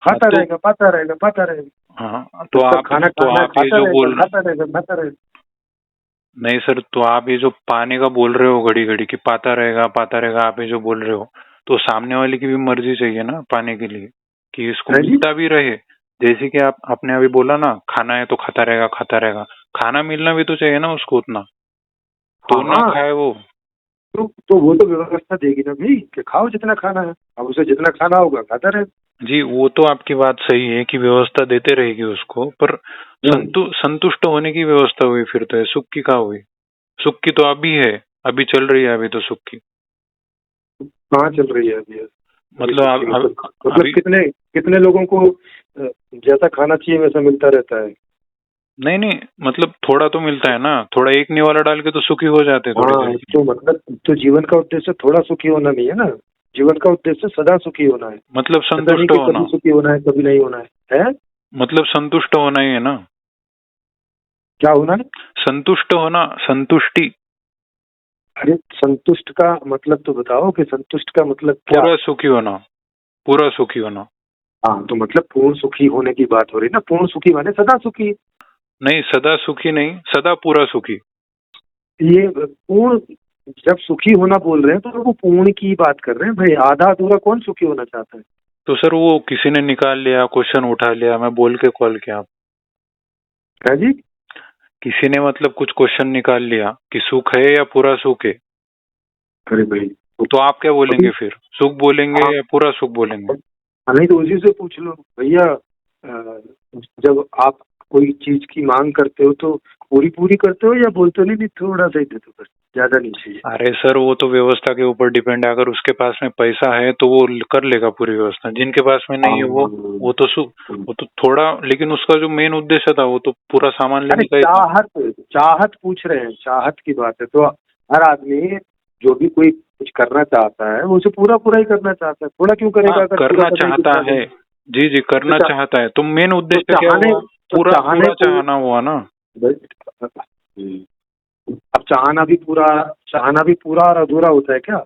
हाँ खाता तो रहेगा, पाता रहेगा, पाता रहेगा। हाँ, जब तक खाना तो खाना है आप ये खाता जो रहेगा, बोल, खाता रहेगा, खाता रहेगा। नहीं सर, तो आप ये जो पाने का बोल रहे हो घड़ी घड़ी कि पाता रहेगा, आप ये जो बोल रहे हो, तो सामने वाले की भी मर्जी चाहिए ना पाने के लिए, कि इसको है जी। मिलता भी रहे। जैसे कि आप आपने अभी बोला ना, खाना है तो खाता रहेगा, खाता रहेगा। खाना मिलना भी तो चाहिए ना उसको उतना, तो ना हाँ, खाए वो। तो वो तो व्यवस्था देगी ना भाई कि खाओ जितना खाना है, अब उसे जितना खाना होगा खाता रहे। जी, वो तो आपकी बात सही है कि व्यवस्था देते रहेगी उसको, पर संतुष्ट होने की व्यवस्था हुई फिर तो है, सुख की कहाँ हुई? सुख की तो अभी है, अभी चल रही है अभी तो सुख की। कहाँ चल रही है अभी? अभी मतलब सुखी मतलब अभी कितने कितने लोगों को जैसा खाना चाहिए वैसा मिलता रहता है। नहीं नहीं, मतलब थोड़ा तो मिलता है ना, थोड़ा एक निवाला डाल के तो सुखी हो जाते हैं थोड़ी देर हाँ, के लिए। तो मतलब तो जीवन का उद्देश्य थोड़ा सुखी होना नहीं है ना। जीवन का उद्देश्य सदा सुखी होना है। मतलब ऐसा नहीं संतुष्ट कि होना, कभी सुखी होना है कभी नहीं होना है। मतलब संतुष्ट होना ही है ना। क्या होना है? संतुष्ट होना, संतुष्टि। अरे संतुष्ट का मतलब तो बताओ कि संतुष्ट का मतलब क्या? पूरा सुखी होना, पूरा सुखी होना। हाँ, तो मतलब पूर्ण सुखी होने की बात हो रही ना। पूर्ण सुखी माने सदा सुखी। नहीं, सदा सुखी नहीं, सदा पूरा सुखी। ये पूर्ण, जब सुखी होना बोल रहे हैं तो वो पूर्ण की बात कर रहे हैं भाई। आधा अधूरा कौन सुखी होना चाहता है? तो सर वो किसी ने निकाल लिया, क्वेश्चन उठा लिया, मैं बोल के कॉल किया। है जी। किसी ने मतलब कुछ क्वेश्चन निकाल लिया कि सुख है या पूरा सुख है, अरे भाई, तो आप क्या अभी बोलेंगे फिर? सुख बोलेंगे हाँ, या पूरा सुख बोलेंगे? नहीं तो उसी से पूछ लो भैया। जब आप कोई चीज की मांग करते हो तो पूरी पूरी करते हो या बोलते हो नहीं नहीं थोड़ा सा ही दे दो, बस ज्यादा नहीं चाहिए? अरे सर, वो तो व्यवस्था के ऊपर डिपेंड है। अगर उसके पास में पैसा है तो वो कर लेगा पूरी व्यवस्था, जिनके पास में नहीं है वो तो वो तो थोड़ा, लेकिन उसका जो मेन उद्देश्य था वो तो पूरा सामान अरे लेने का ही था। चाहत चाहत पूछ रहे हैं, चाहत की बात है तो हर आदमी जो भी कोई कुछ करना चाहता है वो उसे पूरा पूरा ही करना चाहता है, थोड़ा क्यों करेगा? अगर करना पूरा करने की चाहता इच्छा है, नहीं। जी जी करना तो चाहता है, तो मेन उद्देश्य क्या चाहने हुआ? तो पूरा चाहने पूरा को चाहना हुआ ना। अब चाहना भी पूरा और अधूरा होता है क्या?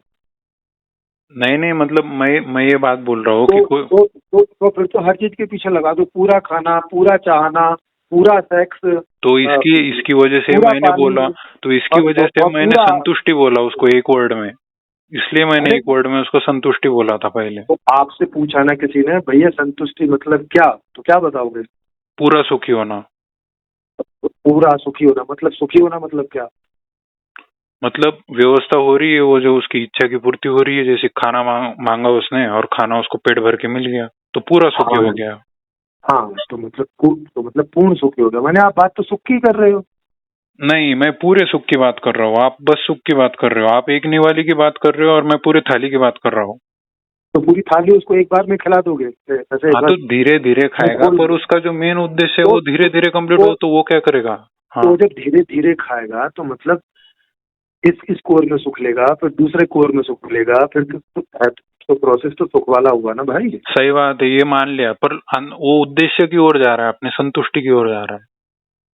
नहीं नहीं, मतलब मैं ये बात बोल रहा हूँ कि कोई, तो फिर तो हर चीज के पीछे लगा दो, पूरा खाना, पूरा चाहना, पूरा सेक्स, तो इसकी वजह से पूरा मैंने पानी बोला, तो इसकी वजह से और मैंने पूरा। संतुष्टि बोला उसको एक वर्ड में, इसलिए मैंने अरे एक वर्ड में उसको संतुष्टि बोला था पहले। तो आपसे पूछा ना किसी ने, भैया संतुष्टि मतलब क्या, तो क्या बताओगे? पूरा सुखी होना। तो पूरा सुखी होना मतलब, सुखी होना मतलब क्या? मतलब व्यवस्था हो रही है, वो जो उसकी इच्छा की पूर्ति हो रही है, जैसे खाना मांगा उसने और खाना उसको पेट भर के मिल गया, तो पूरा सुखी हाँ हो गया। हाँ, तो मतलब पूर्ण सुखी हो गया, मैंने आप बात तो सुख की कर रहे हो। नहीं, मैं पूरे सुख की बात कर रहा हूँ, आप बस सुख की बात कर रहे हो, आप एक निवाली की बात कर रहे हो और मैं पूरे थाली की बात कर रहा हूँ। तो पूरी थाली उसको एक बार में खिला दोगे ऐसे हाँ, बस? तो धीरे धीरे मुंह खाएगा, खोल पर के। उसका जो मेन उद्देश्य है तो वो धीरे धीरे कंप्लीट तो हो, तो वो क्या करेगा? तो हाँ, जब धीरे धीरे खाएगा तो मतलब इस कोर में सुख लेगा, फिर दूसरे कोर में सुख लेगा, फिर तो प्रोसेस तो सुख वाला हुआ ना भाई। सही बात है, ये मान लिया, पर वो उद्देश्य की ओर जा रहा है, अपने संतुष्टि की ओर जा रहा है।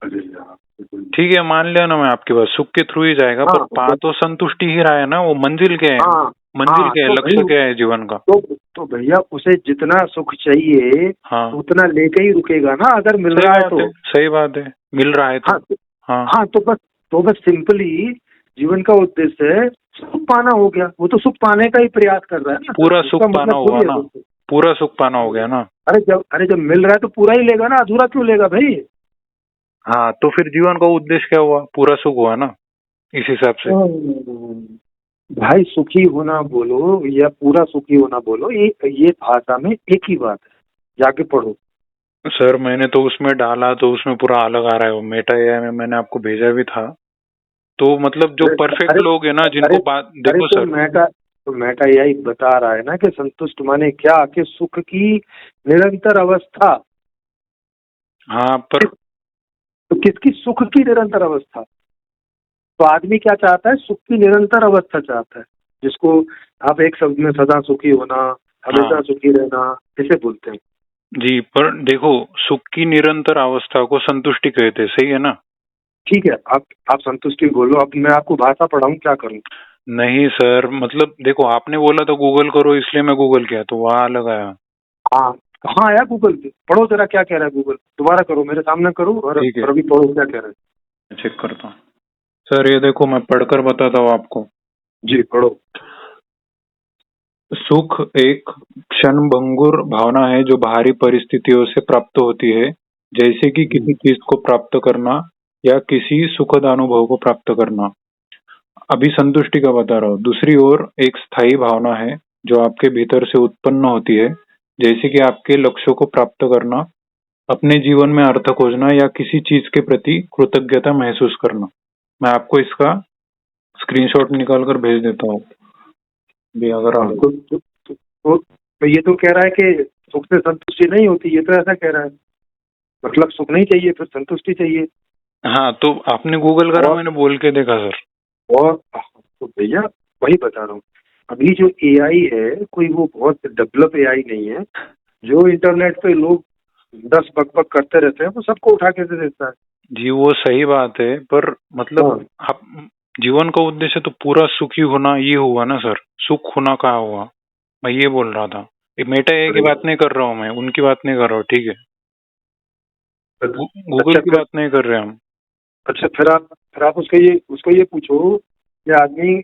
अरे यार, बिल्कुल। ठीक है, मान लिया ना मैं आपकी बात, सुख के थ्रू ही जाएगा, पर हाँ पा तो संतुष्टि ही रहा है ना, वो मंजिल क्या है? हाँ मंजिल हाँ, क्या है, तो लक्ष्य भाई क्या है जीवन का? तो भैया उसे जितना सुख चाहिए हाँ, उतना लेके ही रुकेगा ना, अगर मिल सही रहा है बात तो। है, सही बात है, मिल रहा है तो। हाँ हाँ, हाँ, तो बस सिंपली जीवन का उद्देश्य सुख पाना हो गया, वो तो सुख पाने का ही प्रयास कर रहा है ना, पूरा तो सुख उसका पाना मतलब हुआ थोड़ी है ना, दोस्तों। पूरा सुख पाना हो गया ना। अरे जब मिल रहा है तो पूरा ही लेगा ना, अधूरा क्यों लेगा भाई? हाँ, तो फिर जीवन का उद्देश्य क्या हुआ? पूरा सुख हुआ ना, इस हिसाब से। भाई सुखी होना बोलो या पूरा सुखी होना बोलो, ये भाषा में एक ही बात है, जाके पढ़ो। सर मैंने तो उसमें डाला तो उसमें पूरा अलग आ रहा है, वो मेटा एआई में मैंने आपको भेजा भी था। तो मतलब जो अरे परफेक्ट अरे लोग है ना, अरे जिनको बात अरे देखो सर। तो मेटा यही बता रहा है ना कि संतुष्ट माने क्या, कि सुख की निरंतर अवस्था। हाँ, पर तो किसकी सुख की निरंतर अवस्था? तो आदमी क्या चाहता है? सुख की निरंतर अवस्था चाहता है, जिसको आप एक शब्द में सदा सुखी होना, हमेशा हाँ सुखी रहना, इसे बोलते हैं। जी, पर देखो, सुख की निरंतर अवस्था को संतुष्टि कहते हैं, सही है ना? ठीक है, आप संतुष्टि बोलो, अब मैं आपको भाषा पढ़ाऊं, क्या करूं? नहीं सर, मतलब देखो, आपने बोला तो गूगल करो, इसलिए मैं गूगल किया, तो वहां अलग आया। हाँ कहाँ आया गूगल पे? पढ़ो जरा क्या कह रहा है गूगल, दोबारा करो, मेरे सामने करो ठीक है, और अभी पढ़ो क्या कह रहा है। मैं चेक करता हूँ। सर ये देखो, मैं पढ़कर बताता हूँ आपको। जी पढ़ो। सुख एक क्षणभंगुर भावना है जो बाहरी परिस्थितियों से प्राप्त होती है, जैसे कि किसी चीज को प्राप्त करना या किसी सुखद अनुभव को प्राप्त करना। अभी संतुष्टि का बता रहा हूँ। दूसरी ओर एक स्थायी भावना है जो आपके भीतर से उत्पन्न होती है, जैसे कि आपके लक्ष्यों को प्राप्त करना, अपने जीवन में अर्थ खोजना या किसी चीज के प्रति कृतज्ञता महसूस करना। मैं आपको इसका स्क्रीनशॉट निकाल कर भेज देता हूँ भी, अगर हाँ आप। तो ये तो कह रहा है कि सुख से संतुष्टि नहीं होती, ये तो ऐसा कह रहा है, मतलब सुख नहीं चाहिए फिर संतुष्टि चाहिए। हाँ, तो आपने गूगल करा, और मैंने बोल के देखा सर। और तो भैया वही बता रहा हूँ, अभी जो एआई है कोई वो बहुत डेवलप एआई नहीं है, जो इंटरनेट पे लोग 10 बक करते रहते हैं वो सबको उठा के दे देता है। जी वो सही बात है, पर मतलब हाँ आप, जीवन का उद्देश्य तो पूरा सुखी होना ये हुआ ना सर, सुख होना कहाँ हुआ? मैं ये बोल रहा था। ये मेटा ए की अरे बात नहीं कर रहा हूँ मैं, उनकी बात नहीं कर रहा हूँ, ठीक है? गूगल अच्छा की फिर बात नहीं कर रहे हम। अच्छा फिर आप उसको ये पूछो कि आदमी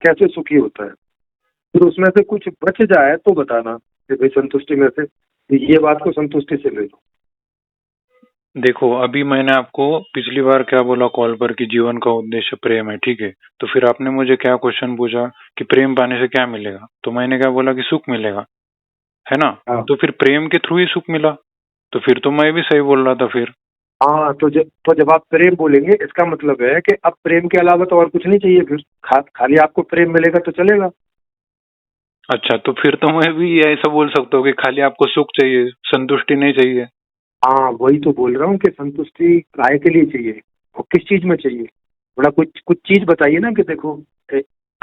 कैसे सुखी होता है, फिर उसमें से कुछ बच जाए तो बताना कि भाई संतुष्टि में से ये बात को संतुष्टि से ले लो। देखो, अभी मैंने आपको पिछली बार क्या बोला कॉल पर कि जीवन का उद्देश्य प्रेम है, ठीक है? तो फिर आपने मुझे क्या क्वेश्चन पूछा कि प्रेम पाने से क्या मिलेगा, तो मैंने क्या बोला कि सुख मिलेगा, है ना? हाँ तो फिर प्रेम के थ्रू ही सुख मिला, तो फिर तो मैं भी सही बोल रहा था फिर। हाँ, तो जब आप प्रेम बोलेंगे इसका मतलब है कि अब प्रेम के अलावा तो और कुछ नहीं चाहिए, फिर खाली आपको प्रेम मिलेगा तो चलेगा। अच्छा, तो फिर तो मैं भी ऐसा बोल सकता हूँ कि खाली आपको सुख चाहिए, संतुष्टि नहीं चाहिए। हाँ वही तो बोल रहा हूँ कि संतुष्टि काय के लिए चाहिए और किस चीज में चाहिए, थोड़ा कुछ कुछ चीज बताइए ना कि देखो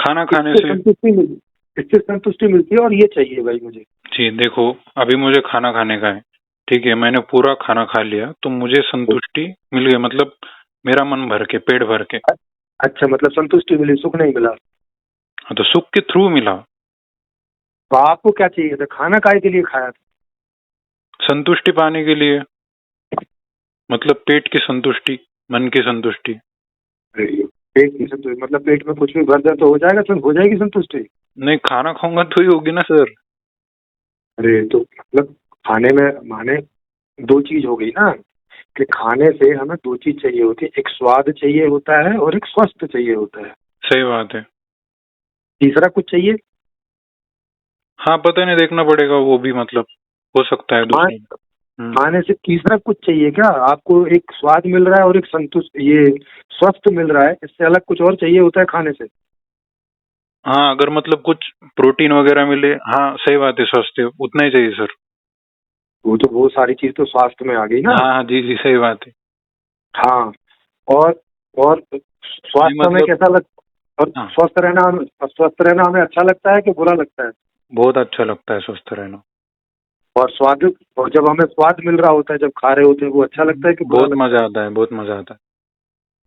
खाना खाने इससे से। संतुष्टि मिल इससे संतुष्टि मिलती है और ये चाहिए भाई मुझे। जी देखो, अभी मुझे खाना खाने का है, ठीक है, मैंने पूरा खाना खा लिया तो मुझे संतुष्टि मिल गई, मतलब मेरा मन भर के, पेट भर के। अच्छा, मतलब संतुष्टि मिली, सुख नहीं मिला। हाँ, तो सुख के थ्रू मिला। तो आपको क्या चाहिए था, खाना काहे के लिए खाया था? संतुष्टि पाने के लिए, मतलब पेट की संतुष्टि, मन की संतुष्टि। पेट की संतुष्टि मतलब पेट में कुछ भी भर जाए तो हो जाएगा, तो हो जाएगी संतुष्टि। नहीं, खाना खाऊंगा तो ही होगी ना सर। अरे तो मतलब खाने में माने दो चीज हो गई ना, कि खाने से हमें दो चीज चाहिए होती है, एक स्वाद चाहिए होता है और एक स्वस्थ चाहिए होता है। सही बात है। तीसरा कुछ चाहिए। हाँ, पता नहीं, देखना पड़ेगा वो भी, मतलब हो सकता है खान दूसरा। खाने से तीसरा कुछ चाहिए क्या आपको? एक स्वाद मिल रहा है और एक संतुष्ट ये स्वस्थ मिल रहा है, इससे अलग कुछ और चाहिए होता है खाने से? हाँ, अगर मतलब कुछ प्रोटीन वगैरह मिले, हाँ सही बात है, स्वस्थ उतना ही चाहिए सर। वो तो वो सारी चीज तो स्वास्थ्य में आ गई ना। हाँ हाँ, जी जी, सही बात है। हाँ। और और नहीं स्वास्थ्य हमें मतलब, कैसा लग और हाँ, स्वस्थ रहना हमें अच्छा लगता है कि बुरा लगता है? बहुत अच्छा लगता है स्वस्थ रहना। और स्वाद, और जब हमें स्वाद मिल रहा होता है, जब खा रहे होते हैं, वो अच्छा लगता है कि बुरा बहुत लगता है? मजा आता है, बहुत मजा आता है।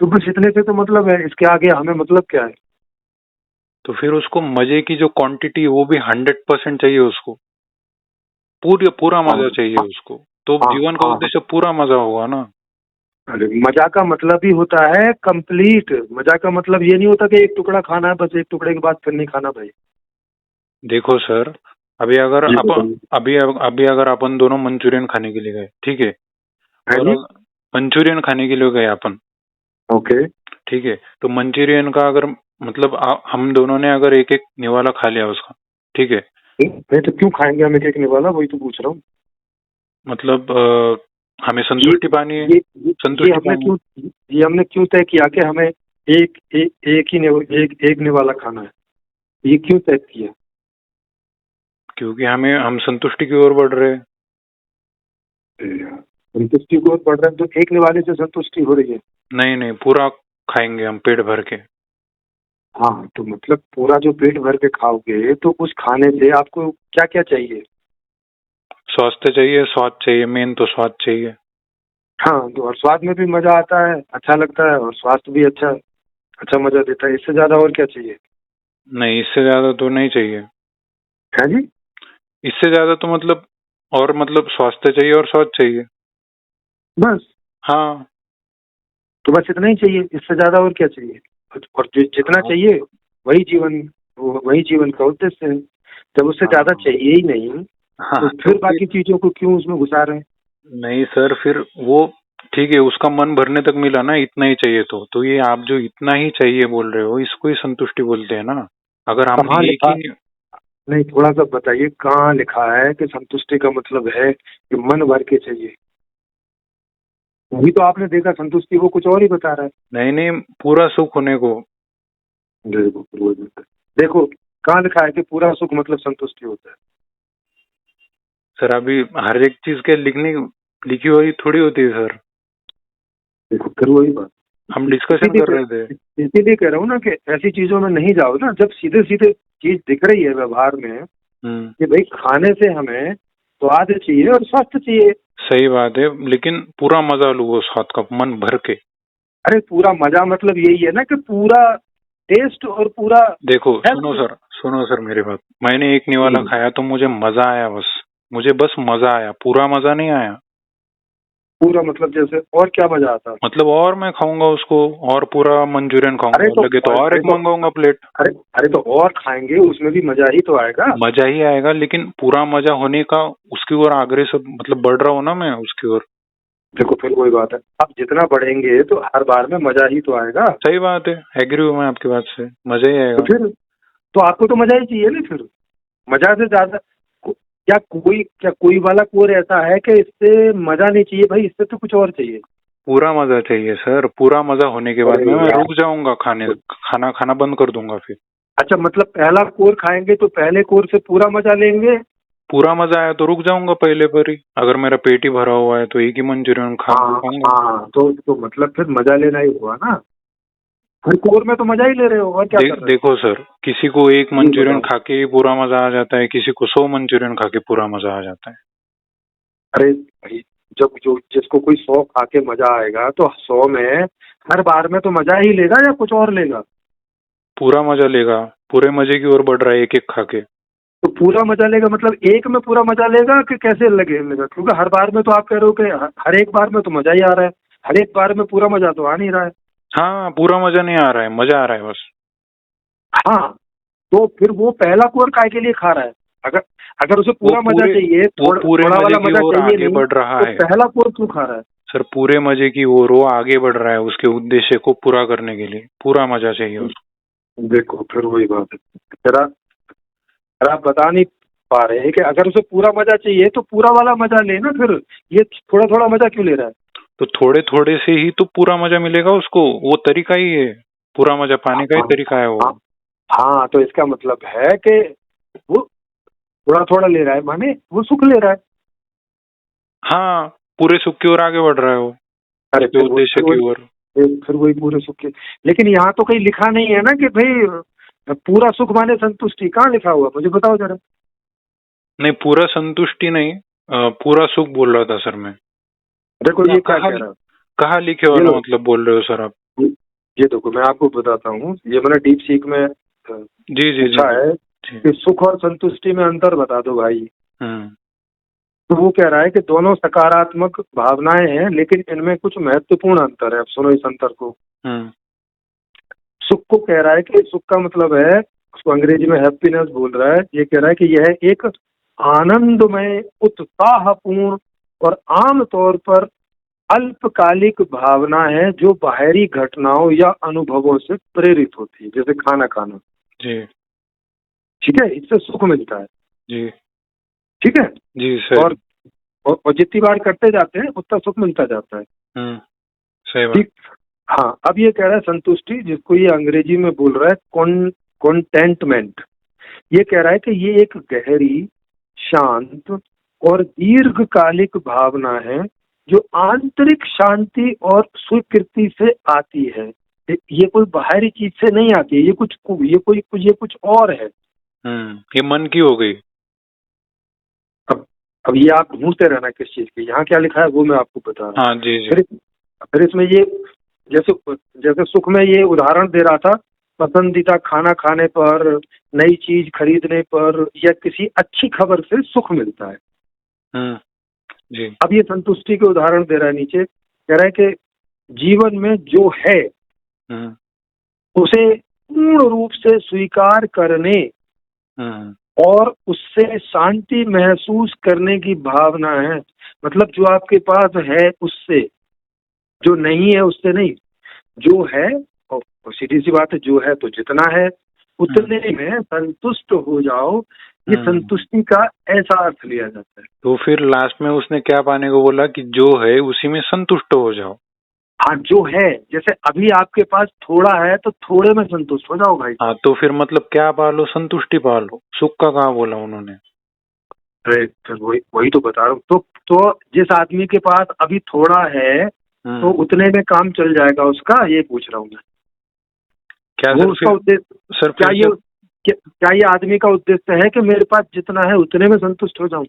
तो बस इतने से तो मतलब है, इसके आगे हमें मतलब क्या है? तो फिर उसको मजे की जो क्वांटिटी, वो भी 100% चाहिए उसको, पूरी पूरा हाँ मजा चाहिए उसको। तो हाँ जीवन का हाँ हाँ। उद्देश्य पूरा मजा होगा ना। अरे मजा का मतलब ही होता है कंप्लीट। मजा का मतलब ये नहीं होता कि एक टुकड़ा खाना है, बस एक टुकड़े के बाद फिर नहीं खाना भाई। देखो सर, अभी अगर जी अपन, बताइए। अभी अगर अपन दोनों मंचूरियन खाने के लिए गए, ठीक है, है और जी। मंचूरियन खाने के लिए गए अपन, ओके। ठीक है, तो मंचूरियन का अगर, मतलब हम दोनों ने अगर एक एक निवाला खा लिया उसका, ठीक है, नहीं तो क्यों खाएंगे हम एक एक वाला, वही तो पूछ रहा हूँ। मतलब हमें ये संतुष्टि पानी है, ये ये ये संतुष्टि हमने पानी है। क्यों ये हमने क्यों तय किया कि हमें एक निवाला खाना है? ये क्यों तय किया? क्योंकि हम संतुष्टि की ओर बढ़ रहे हैं। संतुष्टि को बढ़ रहा है तो एक निवाले से संतुष्टि हो रही है? नहीं नहीं, पूरा खाएंगे हम पेट भर के। हाँ तो मतलब पूरा जो पेट भर के खाओगे तो उस खाने से आपको क्या क्या चाहिए? स्वास्थ्य चाहिए, स्वाद चाहिए, मेन तो स्वाद चाहिए। हाँ तो और स्वाद में भी मजा आता है, अच्छा लगता है, और स्वास्थ्य भी अच्छा अच्छा मजा देता है, इससे ज्यादा और क्या चाहिए? नहीं, इससे ज्यादा तो नहीं चाहिए। है जी। इससे ज्यादा तो मतलब, और मतलब स्वास्थ्य चाहिए और स्वाद चाहिए। बस। हाँ तो बस इतना ही चाहिए, इससे ज्यादा और क्या चाहिए? और जितना हाँ चाहिए वही जीवन, वही जीवन का उद्देश्य है। जब उससे ज्यादा हाँ चाहिए ही नहीं तो हाँ, तो फिर फिर, बाकी चीजों को क्यों उसमें घुसा रहे हैं? नहीं सर, फिर वो ठीक है, उसका मन भरने तक मिला ना, इतना ही चाहिए तो ये आप जो इतना ही चाहिए बोल रहे हो, इसको ही संतुष्टि बोलते हैं ना। अगर हमने कहाँ एक लिखा? ही नहीं। नहीं थोड़ा सा बताइए, कहाँ लिखा है कि संतुष्टि का मतलब है कि मन भर के चाहिए? वही तो आपने देखा, संतुष्टि वो कुछ और ही बता रहा है। नहीं नहीं, पूरा सुख होने को। देखो फिर वही बात है। देखो कहाँ लिखा है कि पूरा सुख मतलब संतुष्टि होता है? सर, अभी हर एक चीज के लिखी हुई थोड़ी होती है सर। देखो फिर वही बात। हम डिस्कशन कर रहे थे। इसीलिए कह रहा हूँ ना कि ऐसी चीजों में नहीं जाओ ना, जब सीधे सीधे चीज दिख रही है व्यवहार में हम्म। कि भाई खाने से हमें स्वाद चाहिए और स्वास्थ्य चाहिए। सही बात है, लेकिन पूरा मजा लो वो स्वाद का, मन भर के। अरे पूरा मजा मतलब यही है ना कि पूरा टेस्ट और पूरा देखो सुनो हेल्थ। सर, सुनो सर मेरी बात, मैंने एक निवाला खाया तो मुझे मजा आया, बस मुझे बस मजा आया, पूरा मजा नहीं आया। पूरा मतलब जैसे और क्या मजा आता? मतलब और मैं खाऊंगा उसको, और पूरा मंचूरियन अरे खाऊंगा, तो लगे तो और अरे एक तो मंगाऊंगा प्लेट। अरे अरे तो और खाएंगे उसमें भी मजा ही तो आएगा। मजा ही आएगा, लेकिन पूरा मजा होने का, उसकी ओर आग्रह से, मतलब बढ़ रहा हूँ ना मैं उसकी ओर। देखो फिर वही बात है, अब जितना बढ़ेंगे तो हर बार में मजा ही तो आएगा। सही बात है, एग्री हूँ मैं आपकी बात से, मजा ही तो आएगा। फिर तो आपको तो मजा ही चाहिए ना फिर। मजा से ज्यादा क्या कोई वाला कोर ऐसा है कि इससे मजा नहीं चाहिए भाई, इससे तो कुछ और चाहिए? पूरा मजा चाहिए सर, पूरा मजा होने के बाद अरे में मैं यार। रुक जाऊंगा, खाना खाना बंद कर दूंगा फिर। अच्छा मतलब पहला कोर खाएंगे तो पहले कोर से पूरा मजा लेंगे। पूरा मजा आया तो रुक जाऊंगा पहले पर ही, अगर मेरा पेट ही भरा हुआ है तो एक ही मंचूरियन हाँ खाऊंगा। हाँ तो मतलब फिर मजा लेना ही हुआ ना। हरकोर में तो मजा ही ले रहे हो, और क्या कर रहे हो? देखो सर, किसी को एक मंचूरियन बताओ। खा के ही पूरा मजा आ जाता है, किसी को 100 मंचूरियन खा के पूरा मजा आ जाता है। अरे भाई, जब जो जिसको कोई 100 खा के मजा आएगा तो 100 में हर बार में तो मजा ही लेगा या कुछ और लेगा? पूरा मजा लेगा, पूरे मजे की ओर बढ़ रहा है एक एक खा के। तो पूरा मजा लेगा मतलब एक में पूरा मजा लेगा कि कैसे लगेगा? क्योंकि हर बार में तो आप कह रहे हो कि हर एक बार में तो मजा ही आ रहा है, हर एक बार में पूरा मजा तो आ नहीं रहा है। हाँ, पूरा मजा नहीं आ रहा है, मजा आ रहा है बस। हाँ, तो फिर वो पहला कोर काय के लिए खा रहा है? अगर अगर उसे पूरा मजा चाहिए, पूरे थोड़ा मजे वाला की मजा ओर चाहिए आगे नहीं, बढ़ रहा तो है पहला कोर क्यों खा रहा है? सर, पूरे मजे की ओर वो आगे बढ़ रहा है उसके उद्देश्य को पूरा करने के लिए, पूरा मजा चाहिए उसको। देखो फिर वही बात है, जरा आप बता नहीं पा रहे हैं कि अगर उसे पूरा मजा चाहिए तो पूरा वाला मजा ले ना, फिर ये थोड़ा थोड़ा मजा क्यों ले रहा है? तो थोड़े थोड़े से ही तो पूरा मजा मिलेगा उसको, वो तरीका ही है, पूरा मजा पाने का ही हाँ, तरीका है वो। हाँ, हाँ, तो इसका मतलब है कि वो थोड़ा थोड़ा ले रहा है, माने वो सुख ले रहा है। हाँ, पूरे सुख की ओर आगे बढ़ रहा है वो, अरे उसके उद्देश्य की ओर। फिर वही पूरे सुख के, लेकिन यहाँ तो कहीं लिखा नहीं है ना कि भाई पूरा सुख माने संतुष्टि, कहाँ लिखा हुआ मुझे बताओ जरा। नहीं, पूरा संतुष्टि नहीं, पूरा सुख बोल रहा था सर मैं। देखो ये क्या कह रहा है, कहाँ लिखे ये वाला लो, मतलब बोल रहे हो सर आप? ये देखो मैं आपको बताता हूँ, ये मैंने डीप सीक में जी जी जी पूछा है जी। कि सुख और संतुष्टि में अंतर बता दो भाई। हम्म। तो वो कह रहा है कि दोनों सकारात्मक भावनाएं हैं, लेकिन इनमें कुछ महत्वपूर्ण अंतर है। अब सुनो इस अंतर को। हम्म। सुख को कह रहा है कि सुख का मतलब है, उसको अंग्रेजी में हैप्पीनेस बोल रहा है, ये कह रहा है कि यह एक आनंदमय, उत्साहपूर्ण और आमतौर पर अल्पकालिक भावना है जो बाहरी घटनाओं या अनुभवों से प्रेरित होती है, जैसे खाना खाना। जी ठीक है, इससे सुख मिलता है। जी ठीक है, जी सर। और जितनी बार करते जाते हैं उतना सुख मिलता जाता है। हम्म, सही बात। ठीक। हाँ, अब ये कह रहा है संतुष्टि, जिसको ये अंग्रेजी में बोल रहा है कॉन्टेंटमेंट। ये कह रहा है कि ये एक गहरी, शांत और दीर्घकालिक भावना है जो आंतरिक शांति और स्वीकृति से आती है। ये कोई बाहरी चीज से नहीं आती है, ये कुछ और है। ये मन की हो गई। अब ये आप ढूंढते रहना किस चीज की, यहाँ क्या लिखा है वो मैं आपको बता रहा हूँ। हाँ जी जी। फिर इसमें ये, जैसे जैसे सुख में ये उदाहरण दे रहा था, पसंदीदा खाना खाने पर, नई चीज खरीदने पर या किसी अच्छी खबर से सुख मिलता है। जी। अब ये संतुष्टि के उदाहरण दे रहा है नीचे, कह रहा है कि जीवन में जो है उसे पूर्ण रूप से स्वीकार करने और उससे शांति महसूस करने की भावना है। मतलब जो आपके पास है उससे, जो नहीं है उससे नहीं, जो है, और सीधी सी बात है, जो है तो जितना है उतने में संतुष्ट हो जाओ, ये संतुष्टि का ऐसा अर्थ लिया जाता है। तो फिर लास्ट में उसने क्या पाने को बोला कि जो है उसी में संतुष्ट हो जाओ। हाँ, जो है, जैसे अभी आपके पास थोड़ा है तो थोड़े में संतुष्ट हो जाओ भाई। हाँ, तो फिर मतलब क्या पालो? संतुष्टि पालो। सुख का कहाँ बोला उन्होंने? अरे फिर वही तो बता रहा हूँ। तो जिस आदमी के पास अभी थोड़ा है तो उतने में काम चल जाएगा उसका, ये पूछ रहा हूँ मैं। क्या वो उसका उद्देश्य सर, क्या ये आदमी का उद्देश्य है कि मेरे पास जितना है उतने में संतुष्ट हो जाऊं?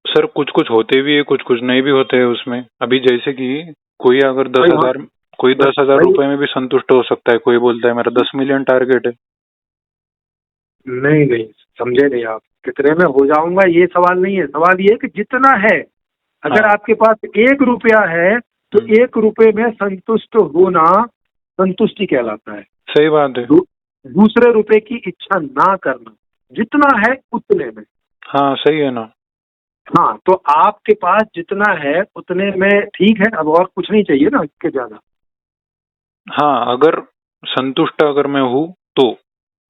सर कुछ कुछ होते भी है, कुछ कुछ नहीं भी होते हैं उसमें। अभी जैसे कि कोई अगर 10,000 रुपए में भी संतुष्ट हो सकता है। कोई बोलता है मेरा 10 मिलियन टारगेट है। नहीं, समझे नहीं आप। कितने में हो जाऊंगा ये सवाल नहीं है, सवाल ये है कि जितना है। अगर आपके पास 1 रुपया है तो 1 रुपये में संतुष्ट होना संतुष्टि कहलाता है। सही बात है। दूसरे रुपए की इच्छा ना करना, जितना है उतने में। हाँ सही है ना। हाँ, तो आपके पास जितना है उतने में ठीक है, अब और कुछ नहीं चाहिए ना इसके ज्यादा। हाँ, अगर संतुष्ट अगर मैं हूँ तो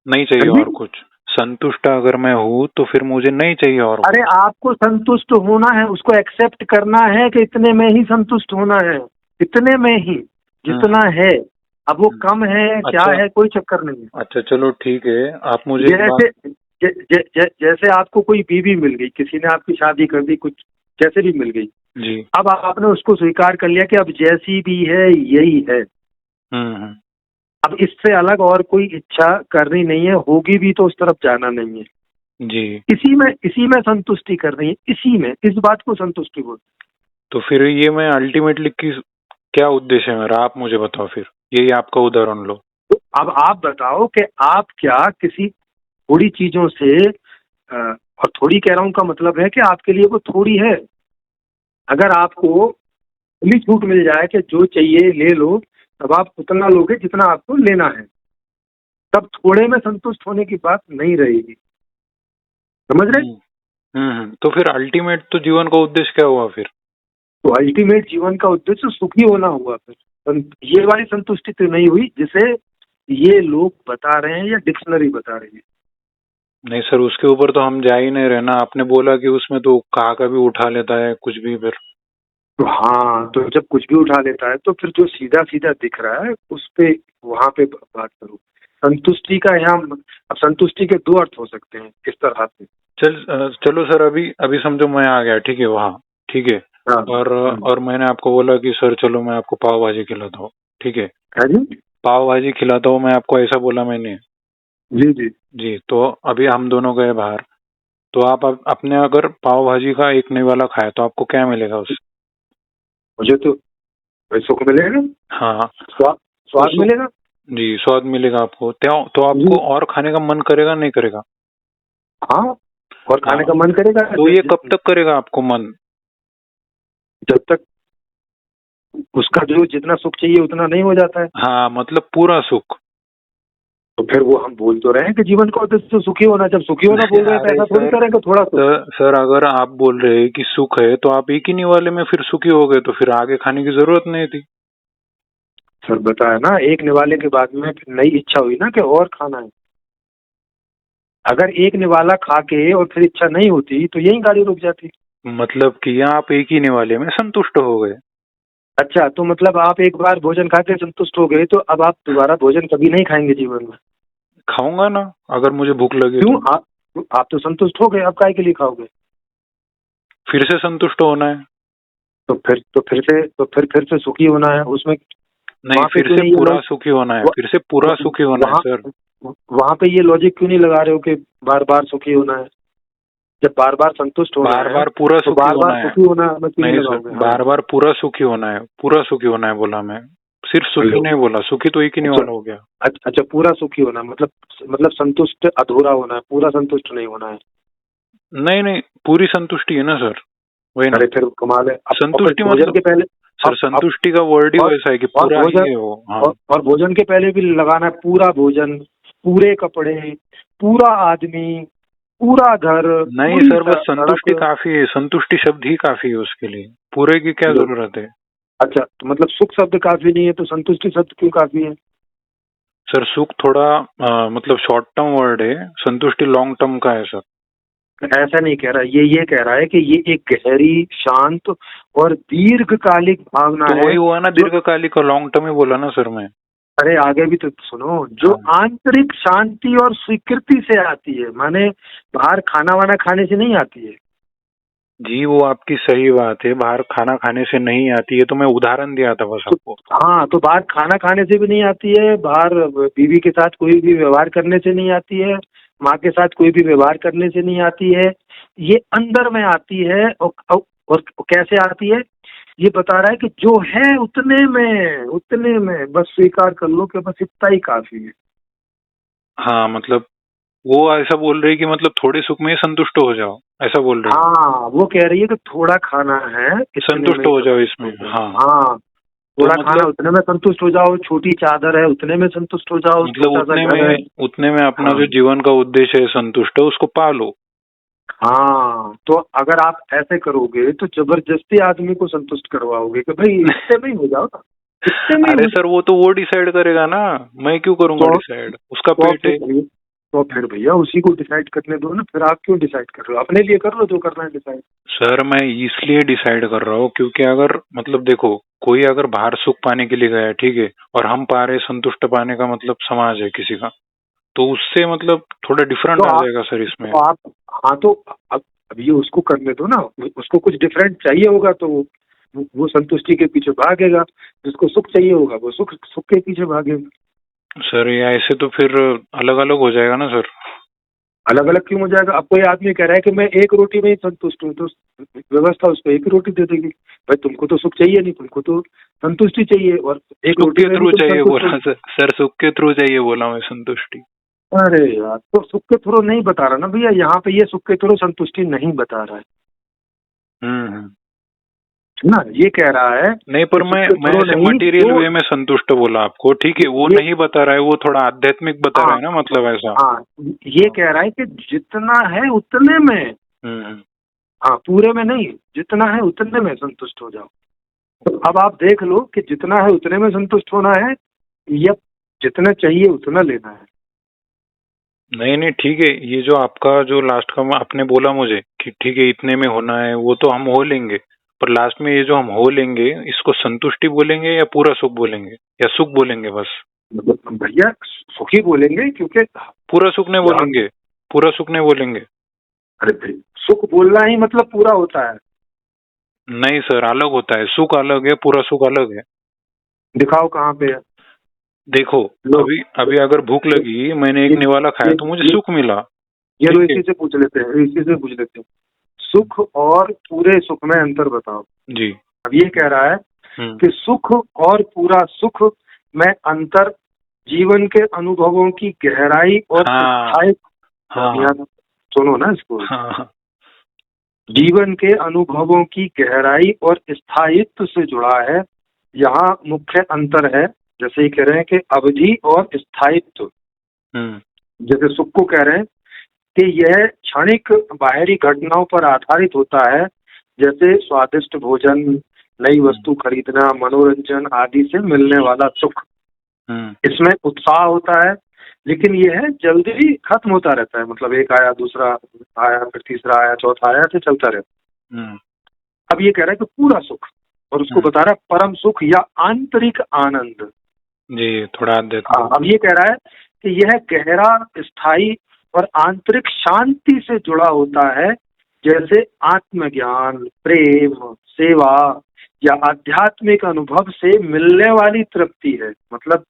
नहीं चाहिए और कुछ। संतुष्ट अगर मैं हूँ तो फिर मुझे नहीं चाहिए और। अरे आपको संतुष्ट होना है, उसको एक्सेप्ट करना है कि इतने में ही संतुष्ट होना है, इतने में ही जितना है। अब वो कम है क्या है कोई चक्कर नहीं है। अच्छा चलो ठीक है, आप मुझे जैसे आपको कोई बीवी मिल गई, किसी ने आपकी शादी कर दी, कुछ कैसे भी मिल गई। जी। अब आपने उसको स्वीकार कर लिया कि अब जैसी भी है यही है, हम्म। अब इससे अलग और कोई इच्छा करनी नहीं है, होगी भी तो उस तरफ जाना नहीं है। जी। इसी में संतुष्टि करनी है, इसी में, इस बात को संतुष्टि बोलते तो फिर ये मैं अल्टीमेटली क्या उद्देश्य है मेरा, आप मुझे बताओ फिर, यही आपका उदाहरण लो। हैं। तो अब आप बताओ कि आप क्या किसी थोड़ी चीजों से और थोड़ी कह रहा हूं का मतलब है कि आपके लिए वो थोड़ी है। अगर आपको खुली छूट मिल जाए कि जो चाहिए ले लो, तब आप उतना लोगे जितना आपको लेना है, तब थोड़े में संतुष्ट होने की बात नहीं रहेगी। समझ रहे? तो फिर अल्टीमेट तो जीवन का उद्देश्य क्या हुआ फिर? तो अल्टीमेट जीवन का उद्देश्य सुखी होना हुआ फिर। ये वाली संतुष्टि तो नहीं हुई जिसे ये लोग बता रहे हैं या डिक्शनरी बता रही है। नहीं सर, उसके ऊपर तो हम जा ही नहीं रहे ना। आपने बोला कि उसमें तो कहा का भी उठा लेता है कुछ भी फिर। तो हाँ, तो जब कुछ भी उठा लेता है तो फिर जो सीधा सीधा दिख रहा है उस पे, वहां पे बात करो। संतुष्टि का यहाँ, अब संतुष्टि के दो अर्थ हो सकते हैं इस तरह से। चलो सर, अभी अभी समझो मैं आ गया, ठीक है, वहाँ, ठीक है, हाँ। और मैंने आपको बोला कि सर चलो मैं आपको पाव भाजी खिलाता हूँ, ठीक है, है जी। पाव भाजी खिलाता हूँ मैं आपको, ऐसा बोला मैंने। जी जी। जी, तो अभी हम दोनों गए बाहर, तो आप अपने अगर पाव भाजी का एक नहीं वाला खाए तो आपको क्या मिलेगा उससे? मुझे तो सुख मिलेगा। हाँ, स्वाद, तो स्वाद मिलेगा। जी, स्वाद मिलेगा आपको, तो जी। आपको और खाने का मन करेगा नहीं करेगा? हाँ, और खाने हाँ, का मन करेगा। तो ये कब तक करेगा आपको मन? जब तक उसका जो जितना सुख चाहिए उतना नहीं हो जाता है। हाँ, मतलब पूरा सुख। तो फिर वो हम बोल तो रहे हैं कि जीवन का उद्देश्य तो सुखी होना। जब सुखी होना बोल रहे हैं तो अरे ऐसा थोड़ी सर, करेंगे थोड़ा सुख। सर अगर आप बोल रहे हैं कि सुख है तो आप एक ही निवाले में फिर सुखी हो गए, तो फिर आगे खाने की जरूरत नहीं थी। सर बताया ना, एक निवाले के बाद में फिर नई इच्छा हुई ना कि और खाना है। अगर एक निवाला खा के और फिर इच्छा नहीं होती तो यही गाड़ी रुक जाती। मतलब कि आप एक ही निवाले में संतुष्ट हो गए। अच्छा, तो मतलब आप एक बार भोजन खा के संतुष्ट हो गए तो अब आप दोबारा भोजन कभी नहीं खाएंगे जीवन में? खाऊंगा ना, अगर मुझे भूख लगी क्यों? तो। आप तो संतुष्ट हो गए, अब काय के लिए खाओगे? फिर से संतुष्ट होना है। तो फिर से सुखी होना है उसमें। नहीं, वहां पे फिर क्यों से नहीं पूरा सुखी होना है, फिर से पूरा सुखी होना है वहां सर। वहां पे ये लॉजिक क्यों नहीं लगा रहे हो कि बार बार सुखी होना है? जब बार बार संतुष्ट होना बार है बार पूरा तो सुखी बार बार होना है। सुखी होना में क्यों नहीं नहीं सर, लगाओगे? हाँ। बार बार पूरा सुखी होना है, पूरा सुखी होना है बोला मैं, सिर्फ सुखी हेलो। नहीं बोला। सुखी तो एक ही अच्छा, निवाला हो गया। अच्छा, पूरा सुखी होना मतलब संतुष्ट अधूरा होना है, पूरा संतुष्ट नहीं होना है। नहीं नहीं, पूरी संतुष्टि है ना सर, वही ना। अरे फिर कमाल है। अब और फिर संतुष्टि भोजन मतलब, के पहले, सर अब संतुष्टि का वर्ड ही और वैसा है कि और पूरा ही भोजन, है वो। हाँ, और भोजन के पहले भी लगाना है पूरा भोजन, पूरे कपड़े, पूरा आदमी, पूरा घर, नहीं पूरी सर, बस संतुष्टि सड़क। काफी है, संतुष्टि शब्द ही काफी है उसके लिए, पूरे की क्या जरूरत है? अच्छा, तो मतलब सुख शब्द काफी नहीं है तो संतुष्टि शब्द क्यों काफी है? सर सुख थोड़ा मतलब शॉर्ट टर्म वर्ड है, संतुष्टि लॉन्ग टर्म का है सर। ऐसा नहीं कह रहा, ये कह रहा है कि ये एक गहरी, शांत और दीर्घकालिक भावना तो है वही हुआ ना, जो, दीर्घकालिक और लॉन्ग टर्म ही बोला ना सर मैं। अरे आगे भी तो सुनो, जो हाँ आंतरिक शांति और स्वीकृति से आती है, माने बाहर खाना वाना खाने से नहीं आती है। जी, वो आपकी सही बात है, बाहर खाना खाने से नहीं आती है, तो मैं उदाहरण दिया था बस तो आपको। हाँ, तो बाहर खाना खाने से भी नहीं आती है, बाहर बीवी के साथ कोई भी व्यवहार करने से नहीं आती है, माँ के साथ कोई भी व्यवहार करने से नहीं आती है। ये अंदर में आती है। और कैसे आती है? ये बता रहा है कि जो है उतने में बस स्वीकार कर लो कि बस इतना ही काफी है। हाँ, मतलब वो ऐसा बोल रही है कि मतलब थोड़े सुख में ही संतुष्ट हो जाओ, ऐसा बोल रही है। हाँ, वो कह रही है कि थोड़ा खाना है, इतने में संतुष्ट ही हो जाओ संतुष्ट इसमें, हो जाओ। हाँ। हाँ, तो थोड़ा खाना मतलब, उतने में संतुष्ट हो जाओ, छोटी चादर है उतने में संतुष्ट हो जाओ, छोटा सा घर है। उतने में अपना हाँ। जो जीवन का उद्देश्य है संतुष्ट है, उसको पालो। हाँ, तो अगर आप ऐसे करोगे तो जबरदस्ती आदमी को संतुष्ट करवाओगे कि भाई इतने में ही हो जाओ ना, इतने में ही अरे हो सर, वो डिसाइड करेगा ना, मैं क्यों करूंगा तो डिसाइड, उसका तो पेट है। फिर तो फिर भैया उसी को डिसाइड करने दो ना, फिर आप क्यों डिसाइड कर रहे हो? अपने लिए कर लो जो करना है डिसाइड। सर मैं इसलिए डिसाइड कर रहा हूँ क्योंकि अगर मतलब देखो, कोई अगर बाहर सुख पाने के लिए गया है, ठीक है, और हम पा रहे संतुष्ट पाने का मतलब समाज है किसी का, तो उससे मतलब थोड़ा डिफरेंट तो आ आप जाएगा सर इसमें। तो आप हाँ, तो अब ये उसको करने दो ना, उसको कुछ डिफरेंट चाहिए होगा तो वो संतुष्टि के पीछे भागेगा, जिसको सुख चाहिए होगा वो सुख सुख के पीछे भागेगा। सर ये ऐसे तो फिर अलग अलग हो जाएगा ना सर। अलग अलग क्यों हो जाएगा? अब कोई आदमी कह रहा है कि मैं एक रोटी में ही संतुष्ट हूँ, तो व्यवस्था उसको एक ही रोटी दे देगी। भाई तुमको तो सुख चाहिए नहीं, तुमको तो संतुष्टि चाहिए, और एक सुख रोटी के में भी थ्रू तुम चाहिए संतुष्ट बोला हो। सर, सुख के थ्रू चाहिए बोला मैं संतुष्टि। अरे यार, तो सुख के थ्रू नहीं बता रहा ना भैया, यहाँ पे ये सुख के थ्रू संतुष्टि नहीं बता रहा है हम्म। ना, ये कह रहा है नहीं पर कि सुख मैं के थ्रू ऐसे नहीं मटेरियल तो वे में संतुष्ट बोला आपको, ठीक है, वो ये, नहीं बता रहा है, वो थोड़ा आध्यात्मिक बता रहा हाँ है ना, मतलब ऐसा। हाँ, ये कह रहा है कि जितना है उतने में, हम्म। हाँ पूरे में नहीं, जितना है उतने में संतुष्ट हो जाओ। तो अब आप देख लो कि जितना है उतने में संतुष्ट होना है या जितना चाहिए उतना लेना है। नहीं नहीं ठीक है, ये जो आपका जो लास्ट का आपने बोला मुझे कि ठीक है इतने में होना है, वो तो हम हो लेंगे, पर लास्ट में ये जो हम हो लेंगे इसको संतुष्टि बोलेंगे या पूरा सुख बोलेंगे या सुख बोलेंगे बस? मतलब भैया सुखी बोलेंगे, क्योंकि पूरा सुख नहीं यहाँ, बोलेंगे, पूरा सुख नहीं बोलेंगे। अरे भाई सुख बोलना ही मतलब पूरा होता है। नहीं सर, अलग होता है, सुख अलग है, पूरा सुख अलग है। दिखाओ कहाँ पे है। देखो, लो अभी अभी अगर भूख लगी, मैंने एक ये निवाला खाया ये तो मुझे ये, सुख मिला, ये लो ठीक है। इसी से पूछ लेते हैं, इसी से पूछ लेते हैं, सुख और पूरे सुख में अंतर बताओ। जी। अब ये कह रहा है कि सुख और पूरा सुख में अंतर जीवन के अनुभवों की गहराई और हाँ स्थायित्व। हाँ यहाँ सुनो ना इसको, हाँ हाँ। जीवन के अनुभवों की गहराई और स्थायित्व से जुड़ा है। यहाँ मुख्य अंतर है, जैसे ही कह रहे हैं कि अवधि और स्थायित्व। जैसे सुख को कह रहे हैं कि यह क्षणिक बाहरी घटनाओं पर आधारित होता है, जैसे स्वादिष्ट भोजन, नई वस्तु खरीदना, मनोरंजन आदि से मिलने वाला सुख। इसमें उत्साह होता है, लेकिन यह है जल्दी खत्म होता रहता है, मतलब एक आया, दूसरा आया, फिर तीसरा आया, चौथा आया, तो चलता रहता है। अब ये कह रहा है कि पूरा सुख, और उसको बता रहा है परम सुख या आंतरिक आनंद। जी थोड़ा अब ये कह रहा है कि यह गहरा, स्थायी और आंतरिक शांति से जुड़ा होता है, जैसे आत्मज्ञान, प्रेम, सेवा या आध्यात्मिक अनुभव से मिलने वाली तृप्ति है। मतलब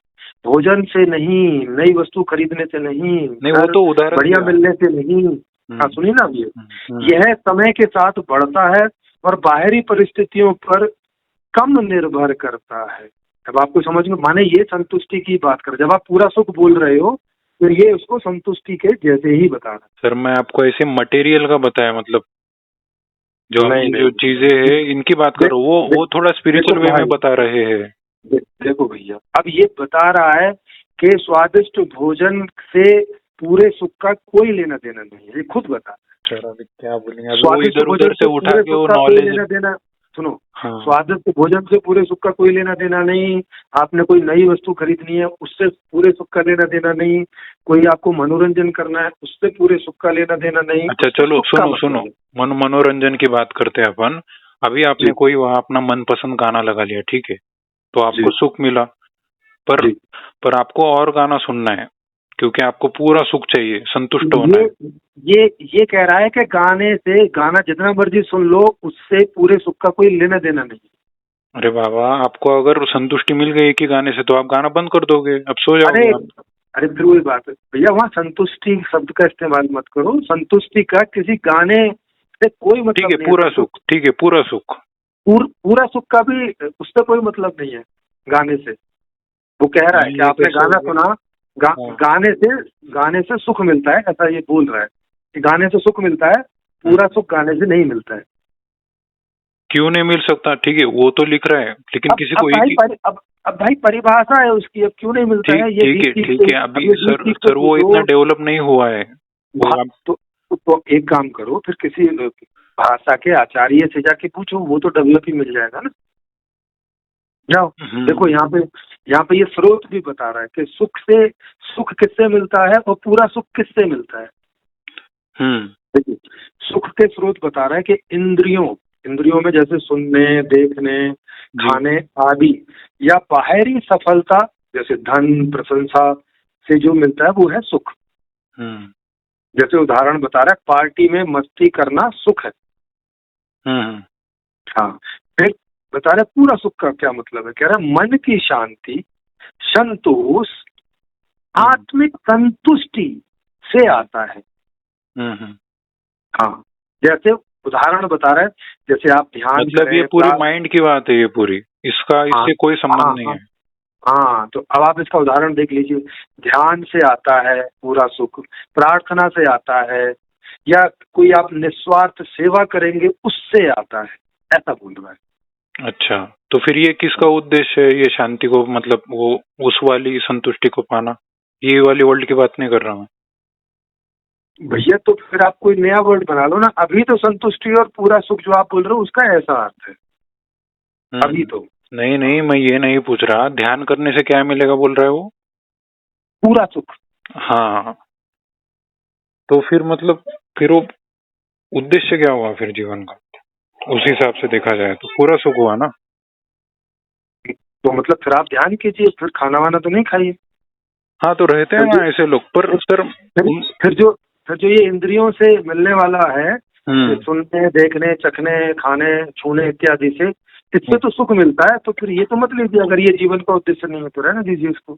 भोजन से नहीं, नई वस्तु खरीदने से नहीं, वो तो उदाहरण बढ़िया मिलने से नहीं। हाँ सुनिए ना, यह समय के साथ बढ़ता है और बाहरी परिस्थितियों पर कम निर्भर करता है। अब आपको समझ में, माने ये संतुष्टि की बात कर, जब आप पूरा सुख बोल रहे हो तो ये उसको संतुष्टि के जैसे ही बता रहा है। सर मैं आपको ऐसे मटेरियल का बताया, मतलब जो जो चीजें हैं इनकी बात करो, वो थोड़ा स्पिरिचुअल वे में बता रहे हैं। देखो भैया, अब ये बता रहा है कि स्वादिष्ट भोजन से पूरे सुख का कोई लेना देना नहीं है, ये खुद बता रहा है। सर अभी क्या बोलेंगे, वो इधर उधर से उठा के वो नॉलेज नॉलेज लेना देना, सुनो, हाँ। स्वादिष्ट भोजन से पूरे सुख का कोई लेना देना नहीं। आपने कोई नई वस्तु खरीदनी है, उससे पूरे सुख का लेना देना नहीं। कोई आपको मनोरंजन करना है, उससे पूरे सुख का लेना देना नहीं। अच्छा चलो सुनो, मनोरंजन की बात करते हैं अपन। अभी आपने कोई वहाँ अपना मनपसंद गाना लगा लिया, ठीक है, तो आपको सुख मिला, पर आपको और गाना सुनना है क्योंकि आपको पूरा सुख चाहिए, संतुष्ट होना है। ये कह रहा है कि गाना जितना मर्जी सुन लो, उससे पूरे सुख का कोई लेना देना नहीं। अरे बाबा, आपको अगर संतुष्टि मिल गई कि गाने से, तो आप गाना बंद कर दोगे, अब सो जाओगे आप। अरे फिर वही बात है भैया, वहाँ संतुष्टि शब्द का इस्तेमाल मत करो। संतुष्टि का किसी गाने से कोई मतलब नहीं है। पूरा सुख, ठीक है, पूरा सुख, पूरा सुख का भी उससे कोई मतलब नहीं है गाने से। वो कह रहा है कि आपने गाना सुना, गाने से सुख मिलता है, ऐसा ये बोल रहा है कि गाने से सुख मिलता है, पूरा सुख गाने से नहीं मिलता है। क्यों नहीं मिल सकता? ठीक है, वो तो लिख रहा है, लेकिन किसी को अब भाई परिभाषा है उसकी, अब क्यों नहीं मिलता है ये? ठीक है, अभी सर वो इतना डेवलप नहीं हुआ है। तो एक काम करो, फिर किसी भाषा के आचार्य से जाके पूछो, वो तो डेवलप ही मिल जाएगा ना। जाओ देखो, यहाँ पे ये स्रोत भी बता रहा है कि सुख किससे मिलता है और पूरा सुख किससे मिलता है। देखिए, सुख के स्रोत बता रहा है कि इंद्रियों में जैसे सुनने, देखने, खाने आदि, या बाहरी सफलता जैसे धन, प्रशंसा से जो मिलता है वो है सुख। जैसे उदाहरण बता रहा है, पार्टी में मस्ती करना सुख है। हम्म। हाँ, फिर बता रहा है पूरा सुख का क्या मतलब है। कह रहा है मन की शांति, संतोष, आत्मिक संतुष्टि से आता है। हाँ, जैसे उदाहरण बता रहा है, जैसे आप ध्यान मतलब ये पूरी माइंड की बात है, ये पूरी, इसका इससे कोई संबंध नहीं है। हाँ, तो अब आप इसका उदाहरण देख लीजिए। ध्यान से आता है पूरा सुख, प्रार्थना से आता है, या कोई आप निस्वार्थ सेवा करेंगे उससे आता है, ऐसा बोल रहा है। अच्छा, तो फिर ये किसका उद्देश्य है, ये शांति को, मतलब वो उस वाली संतुष्टि को पाना? ये वाली वर्ल्ड की बात नहीं कर रहा मैं भैया। तो फिर आप कोई नया वर्ड बना लो ना। अभी तो संतुष्टि और पूरा सुख जो आप बोल रहे हो उसका ऐसा अर्थ है अभी तो। नहीं नहीं, मैं ये नहीं पूछ रहा, ध्यान करने से क्या मिलेगा बोल रहे हो? पूरा सुख। हाँ, तो फिर मतलब फिर वो उद्देश्य क्या हुआ फिर जीवन का? उस हिसाब से देखा जाए तो पूरा सुख हुआ ना। तो मतलब फिर आप ध्यान कीजिए, फिर खाना वाना तो नहीं खाइए। हाँ, तो रहते हैं ना ऐसे लोग, पर सर फिर जो ये इंद्रियों से मिलने वाला है, सुनने, देखने, चखने, खाने, छूने इत्यादि से, इससे तो सुख मिलता है। तो फिर ये तो मत लीजिए, अगर ये जीवन का उद्देश्य नहीं है तो रहने दीजिए इसको।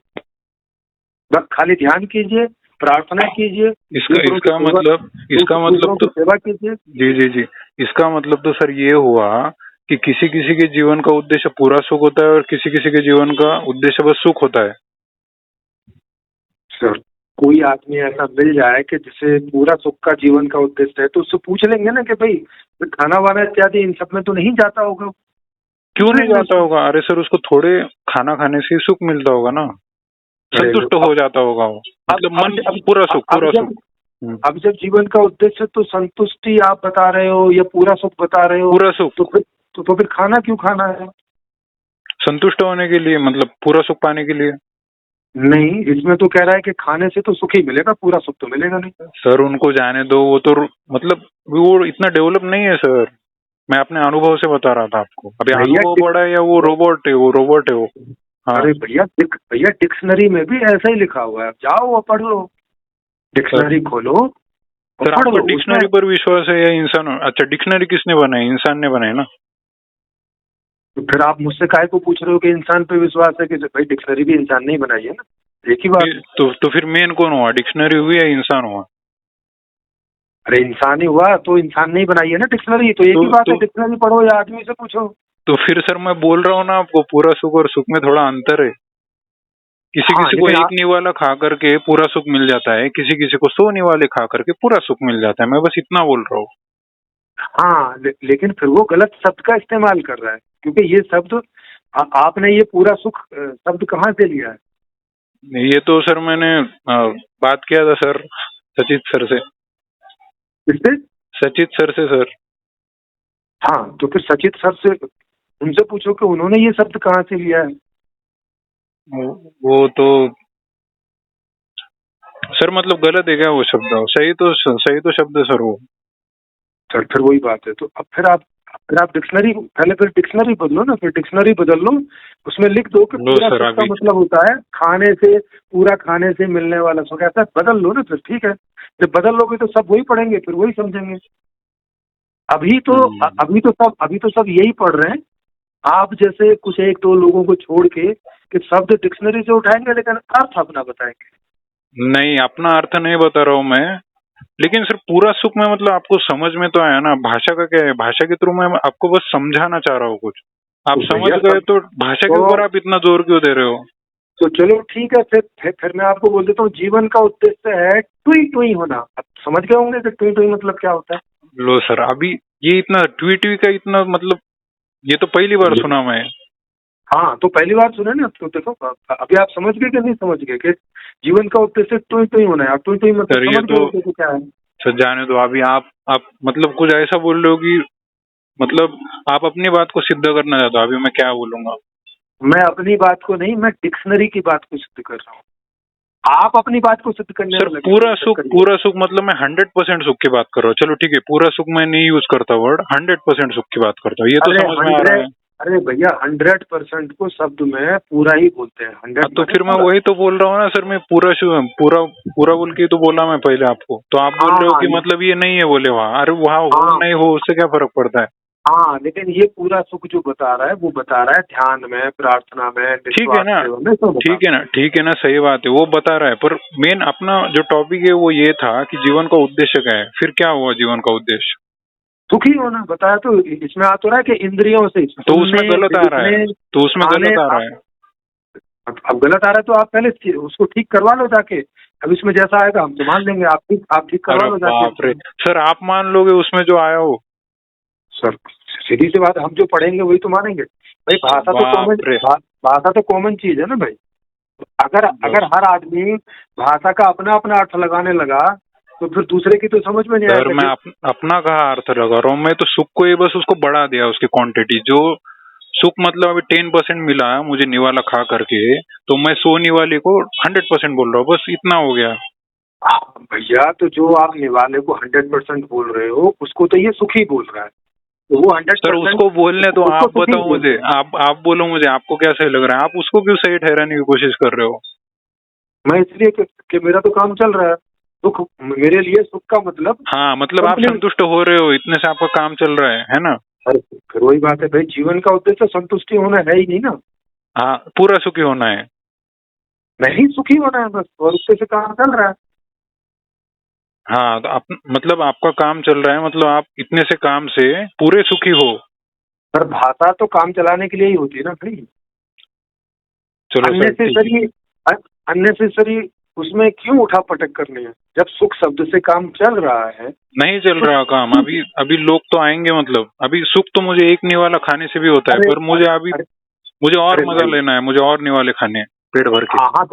बस खाली ध्यान कीजिए, प्रार्थना कीजिए, इसका मतलब तो सेवा कीजिए। जी जी जी, इसका मतलब तो सर ये हुआ कि किसी किसी के जीवन का उद्देश्य पूरा सुख होता है और किसी किसी के जीवन का उद्देश्य बस सुख होता है। सर, कोई आदमी ऐसा मिल जाए कि जिसे पूरा सुख का जीवन का उद्देश्य है, तो उससे पूछ लेंगे ना कि भाई खाना वाना इत्यादि इन सब में तो नहीं जाता होगा। क्यों नहीं जाता होगा? अरे सर, उसको थोड़े खाना खाने से सुख मिलता होगा ना, संतुष्ट हो जाता होगा वो, मतलब मन पूरा सुख, पूरा सुख। अब जब जीवन का उद्देश्य तो संतुष्टि आप बता रहे हो या पूरा सुख बता रहे हो, पूरा सुख, तो फिर खाना क्यों खाना है? संतुष्ट होने के लिए, मतलब पूरा सुख पाने के लिए नहीं। इसमें तो कह रहा है कि खाने से तो सुख ही मिलेगा, पूरा सुख तो मिलेगा नहीं। सर उनको जाने दो, वो तो मतलब वो इतना डेवलप नहीं है सर। मैं अपने अनुभव से बता रहा था आपको। अभी अनुभव बड़ा है या वो रोबोट है? वो रोबोट है वो। हाँ। अरे भैया डिक्शनरी में भी ऐसा ही लिखा हुआ है, जाओ वो पढ़ लो, डिक्शनरी खोलो। सर आपको डिक्शनरी पर विश्वास है या इंसान? अच्छा, डिक्शनरी किसने बनाई? इंसान ने बनाई ना। तो फिर आप मुझसे काहे को पूछ रहे हो कि इंसान पे विश्वास है? कि भाई डिक्शनरी भी इंसान नहीं बनाई है ना, एक ही बात। तो फिर मेन कौन हुआ, डिक्शनरी हुई या इंसान हुआ? अरे इंसान ही हुआ, तो इंसान नहीं बनाई है ना डिक्शनरी, तो एक ही बात है। डिक्शनरी पढ़ो या आदमी से पूछो। तो फिर सर मैं बोल रहा हूँ ना आपको, पूरा सुख और सुख में थोड़ा अंतर है। किसी को एक निवाला खा करके पूरा सुख मिल जाता है, किसी किसी को 100 निवाले खा करके पूरा सुख मिल जाता है। मैं बस इतना बोल रहा हूँ। हाँ, लेकिन फिर वो गलत शब्द का इस्तेमाल कर रहा है, क्योंकि ये शब्द आपने ये पूरा सुख शब्द कहाँ से लिया है? ये तो सर मैंने बात किया था सर, सचित सर से। किससे? सचित सर से सर। हाँ, तो फिर सचित सर से उनसे पूछो कि उन्होंने ये शब्द कहाँ से लिया है। वो तो सर मतलब गलत है क्या वो शब्द? सही तो शब्द है सर वो। सर फिर वही बात है। तो अब फिर आप डिक्शनरी, पहले फिर डिक्शनरी बदलो ना, फिर डिक्शनरी बदल लो, उसमें लिख दो कि पूरा सुख का मतलब होता है खाने से, पूरा खाने से मिलने वाला सुख। ऐसा बदल लो ना, फिर ठीक है। जब बदल लोगे तो सब वही पढ़ेंगे, फिर वही समझेंगे। अभी तो सब यही पढ़ रहे हैं, आप जैसे कुछ एक दो लोगों को छोड़ के कि शब्द डिक्शनरी से उठाएंगे लेकिन अर्थ अपना बताएंगे। नहीं, अपना अर्थ नहीं बता रहा हूँ मैं, लेकिन सर पूरा सुख में मतलब आपको समझ में तो आया ना? भाषा का क्या है, भाषा के थ्रू मैं आपको बस समझाना चाह रहा हूँ कुछ, आप समझ गए तो भाषा के ऊपर आप इतना जोर क्यों दे रहे हो? तो चलो ठीक है, फिर मैं आपको बोल देता हूँ, जीवन का उद्देश्य है टुई टुई होना। अब समझ गए होंगे कि टुई टुई मतलब क्या होता है? लो सर, अभी ये इतना ट्वी ट्वी का इतना मतलब ये तो पहली बार सुना मैं। हाँ, तो पहली बार सुने ना, तो देखो अभी आप समझ गए कि नहीं समझ गए कि जीवन का उद्देश्य टुई टुई होना है। आप टुई टुई मतलब समझ गए तो क्या है? सर जाने दो, अभी आप मतलब कुछ ऐसा बोल रहे हो कि मतलब आप अपनी बात को सिद्ध करना चाहते हो। अभी मैं क्या बोलूंगा? मैं अपनी बात को नहीं, मैं डिक्शनरी की बात को सिद्ध कर रहा हूँ। आप अपनी बात को सिद्ध करने सर पूरा सुख मतलब मैं 100% सुख की बात कर रहा हूँ। चलो ठीक है, पूरा सुख मैं नहीं यूज करता वर्ड, 100% सुख की बात करता हूँ, ये तो समझ में आ रहा है। अरे भैया 100% को शब्द में पूरा ही बोलते हैं। 100 तो फिर मैं वही तो बोल रहा हूँ ना सर, मैं पूरा पूरा पूरा बोल के तो बोला मैं पहले आपको, तो आप बोल रहे हो कि मतलब ये नहीं है बोले वहाँ। अरे वहाँ हो नहीं हो उससे क्या फर्क पड़ता है। हाँ, लेकिन ये पूरा सुख जो बता रहा है वो बता रहा है ध्यान में, प्रार्थना में, ठीक है ना, ठीक है ना, ठीक है ना, सही बात है, वो बता रहा है। पर मेन अपना जो टॉपिक है वो ये था कि जीवन का उद्देश्य क्या है। फिर क्या हुआ जीवन का उद्देश्य? सुखी होना बताया। तो इसमें आ तो रहा है कि इंद्रियों से, तो उसमें गलत आ रहा है, तो उसमें गलत आ रहा है। अब गलत आ रहा है तो आप पहले उसको ठीक करवा लो जाके। अब इसमें जैसा आएगा हम तो मान लेंगे, आप ठीक करवा लो जाके। सर आप मान लोगे उसमें जो आया हो? सर सीधी सी बात, हम जो पढ़ेंगे वही तो मानेंगे भाई। भाषा तो कॉमन चीज है ना भाई। अगर हर आदमी भाषा का अपना अपना अर्थ लगाने लगा तो फिर दूसरे की तो समझ में नहीं आएगा। मैं अपना कहा अर्थ लगा रहा हूँ, मैं तो सुख को ही बस उसको बढ़ा दिया, उसकी क्वांटिटी। जो सुख मतलब अभी 10% मिला मुझे निवाला खा करके, तो मैं 100 निवाले को 100% बोल रहा हूँ, बस इतना हो गया। भैया तो जो आप निवाले को 100% बोल रहे हो उसको तो ये सुखी बोल रहा है, तो वो 100%। सर उसको बोलने तो आप बताओ मुझे, आप बोलो मुझे, आपको क्या सही लग रहा है? आप उसको क्यों सही ठहराने की कोशिश कर रहे हो? मैं इसलिए कि मेरा तो काम चल रहा है। सुख मेरे लिए, सुख का मतलब, हाँ मतलब आप संतुष्ट हो रहे हो, इतने से आपका काम चल रहा है ना? अरे फिर वही बात है भाई, जीवन का उद्देश्य संतुष्टि होना है ही नहीं ना। हाँ पूरा सुखी होना है, नहीं सुखी होना है बस, और उससे से काम चल रहा है। हाँ तो मतलब आपका काम चल रहा है, मतलब आप इतने से काम से पूरे सुखी हो। पर भाषा तो काम चलाने के लिए ही होती है ना भाई। चलो अननेसेसरी उसमें क्यों उठा पटक करनी है जब सुख शब्द से काम चल रहा है। नहीं चल रहा काम अभी लोग तो आएंगे, मतलब अभी सुख तो मुझे एक निवाला खाने से भी होता है, पर मुझे और मजा लेना है, मुझे और निवाले खाने पेट भर के। हाँ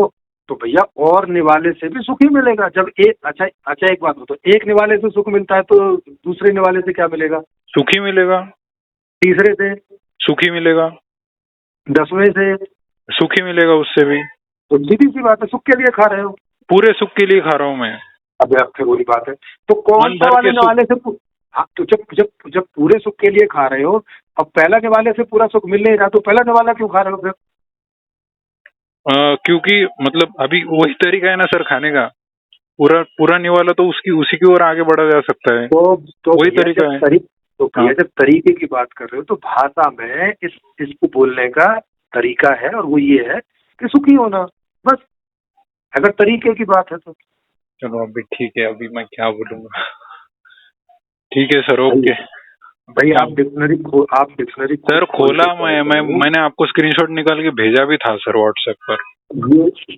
तो भैया और निवाले से भी सुख ही मिलेगा। जब अच्छा एक बात हो, तो एक निवाले से सुख मिलता है तो दूसरे निवाले से क्या मिलेगा? सुख ही मिलेगा। तीसरे से सुख ही मिलेगा। 10वें से सुख ही मिलेगा उससे भी। तो सीधी सी बात है, सुख के लिए खा रहे हो। पूरे सुख के लिए खा रहा हूँ मैं। अब फिर वही बात है, तो कौन सा वाले निवाले से? हाँ तो जब पूरे सुख के लिए खा रहे हो, अब पहला निवाले से पूरा सुख मिल नहीं रहा तो पहला निवाला क्यों खा रहे हो फिर? क्योंकि मतलब अभी वही तरीका है ना सर खाने का। पूरा निवाला तो उसी की ओर आगे बढ़ा जा सकता है, तो वही तरीका है। तो भैया जब तरीके की बात कर रहे हो तो भाषा में इसको बोलने का तरीका है, और वो ये है कि सुखी होना बस, अगर तरीके की बात है तो। चलो अभी ठीक है, अभी मैं क्या बोलूंगा। ठीक है सर, ओके भाई आप डिक्शनरी सर खोला मैंने आपको स्क्रीनशॉट निकाल के भेजा भी था सर व्हाट्सएप पर।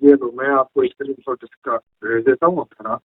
ये तो मैं आपको स्क्रीनशॉट इसका भेज देता हूँ।